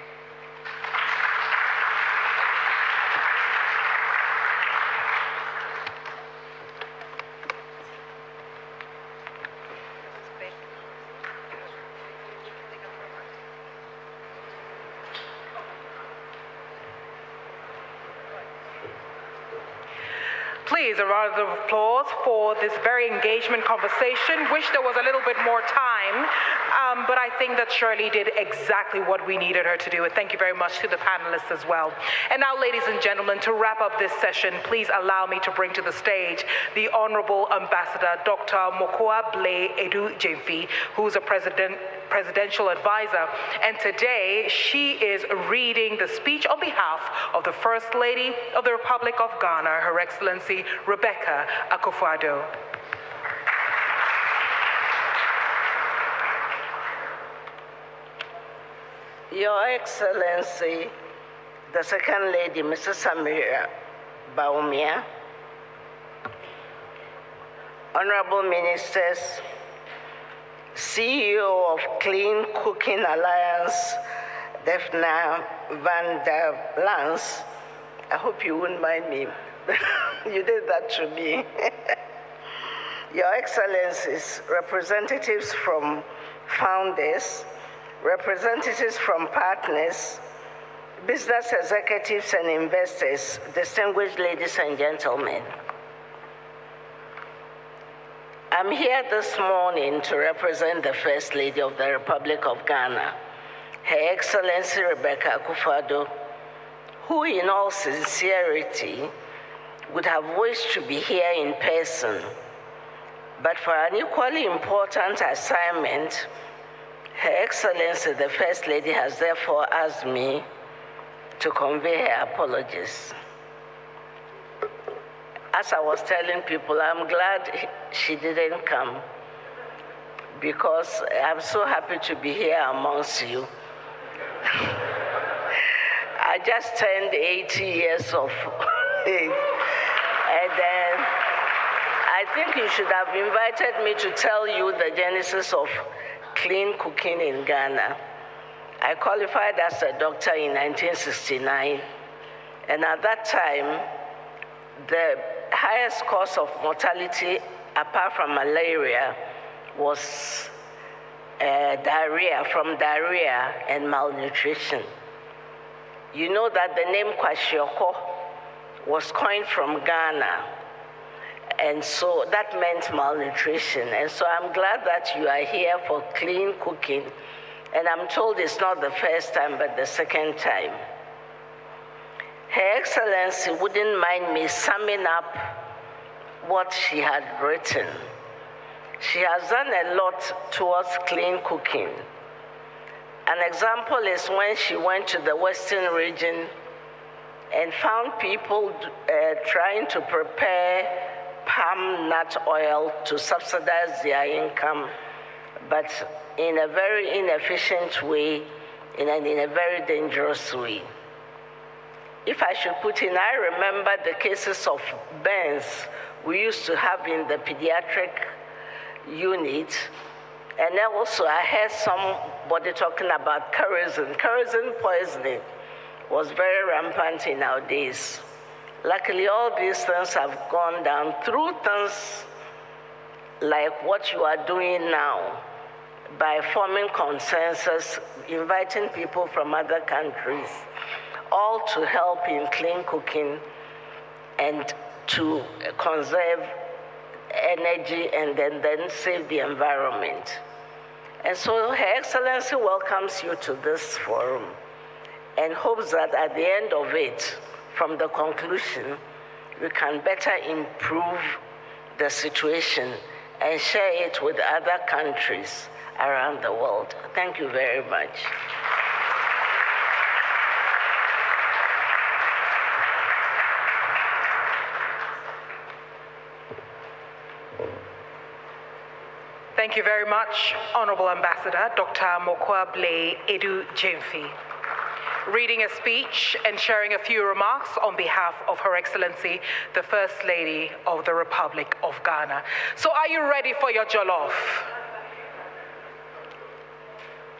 Please, a round of applause for this very engagement conversation. Wish there was a little bit more time, but I think that Shirley did exactly what we needed her to do. And thank you very much to the panelists as well. And now, ladies and gentlemen, to wrap up this session, please allow me to bring to the stage the Honorable Ambassador Dr. Mokoa Blay Edu-Jemfi, who's a presidential advisor. And today, she is reading the speech on behalf of the First Lady of the Republic of Ghana, Her Excellency Rebecca Akufo-Addo. Your Excellency, the Second Lady, Mrs. Samira Bawumia, Honorable Ministers, CEO of Clean Cooking Alliance, Daphne van der Lans, I hope you wouldn't mind me. You did that to me. Your Excellencies, representatives from founders, representatives from partners, business executives and investors, distinguished ladies and gentlemen. I'm here this morning to represent the First Lady of the Republic of Ghana, Her Excellency Rebecca Akufo-Addo, who in all sincerity would have wished to be here in person, but for an equally important assignment, Her Excellency, the First Lady, has therefore asked me to convey her apologies. As I was telling people, I'm glad she didn't come, because I'm so happy to be here amongst you. I just turned 80 years of age, and then I think you should have invited me to tell you the genesis of clean cooking in Ghana. I qualified as a doctor in 1969, and at that time, the highest cause of mortality, apart from malaria, was diarrhea and malnutrition. You know that the name Kwashiorkor was coined from Ghana, and so that meant malnutrition. And so I'm glad that you are here for clean cooking, and I'm told it's not the first time, but the second time. Her Excellency wouldn't mind me summing up what she had written. She has done a lot towards clean cooking. An example is when she went to the Western region and found people trying to prepare palm nut oil to subsidize their income, but in a very inefficient way and in a very dangerous way. If I should put in, I remember the cases of burns we used to have in the pediatric unit, and also I heard somebody talking about kerosene. Kerosene poisoning was very rampant in our days. Luckily, all these things have gone down through things like what you are doing now, by forming consensus, inviting people from other countries, all to help in clean cooking and to conserve energy and then save the environment. And so Her Excellency welcomes you to this forum and hopes that at the end of it, from the conclusion, we can better improve the situation and share it with other countries around the world. Thank you very much. Thank you very much, Honorable Ambassador Dr. Mokwable Edu Jemfi. Reading a speech and sharing a few remarks on behalf of Her Excellency, the First Lady of the Republic of Ghana. So are you ready for your jollof?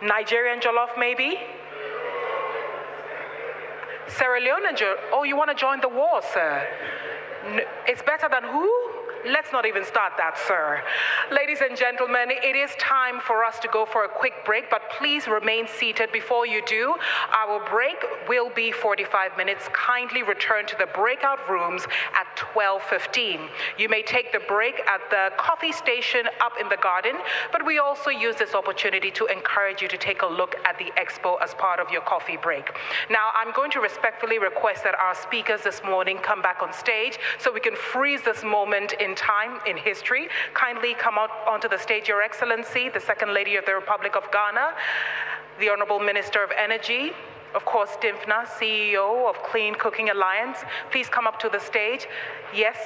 Nigerian jollof, maybe? Sierra Leone jollof? Oh, you want to join the war, sir? It's better than who? Let's not even start that, sir. Ladies and gentlemen, it is time for us to go for a quick break, but please remain seated. Before you do, our break will be 45 minutes. Kindly return to the breakout rooms at 12:15. You may take the break at the coffee station up in the garden, but we also use this opportunity to encourage you to take a look at the expo as part of your coffee break. Now, I'm going to respectfully request that our speakers this morning come back on stage so we can freeze this moment in time, in history. Kindly come out onto the stage, Your Excellency, the Second Lady of the Republic of Ghana, the Honorable Minister of Energy, of course, Dimfna, CEO of Clean Cooking Alliance. Please come up to the stage. Yes,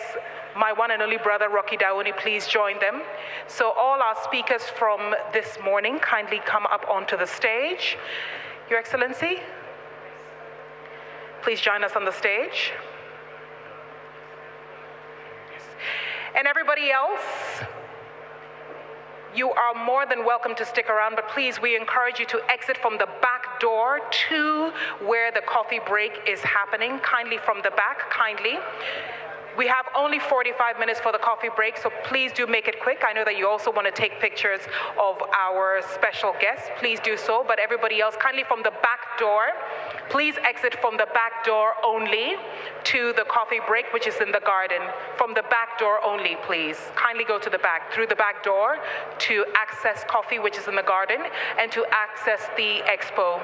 my one and only brother, Rocky Dauni, please join them. So all our speakers from this morning, kindly come up onto the stage. Your Excellency, please join us on the stage. And everybody else, you are more than welcome to stick around, but please, we encourage you to exit from the back door to where the coffee break is happening. Kindly from the back, kindly. We have only 45 minutes for the coffee break, so please do make it quick. I know that you also want to take pictures of our special guests. Please do so, but everybody else, kindly from the back door. Please exit from the back door only to the coffee break, which is in the garden. From the back door only, please. Kindly go to the back, through the back door to access coffee, which is in the garden, and to access the expo.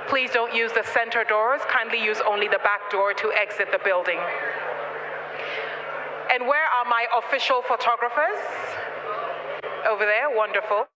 Please don't use the center doors. Kindly use only the back door to exit the building. And where are my official photographers? Over there, wonderful.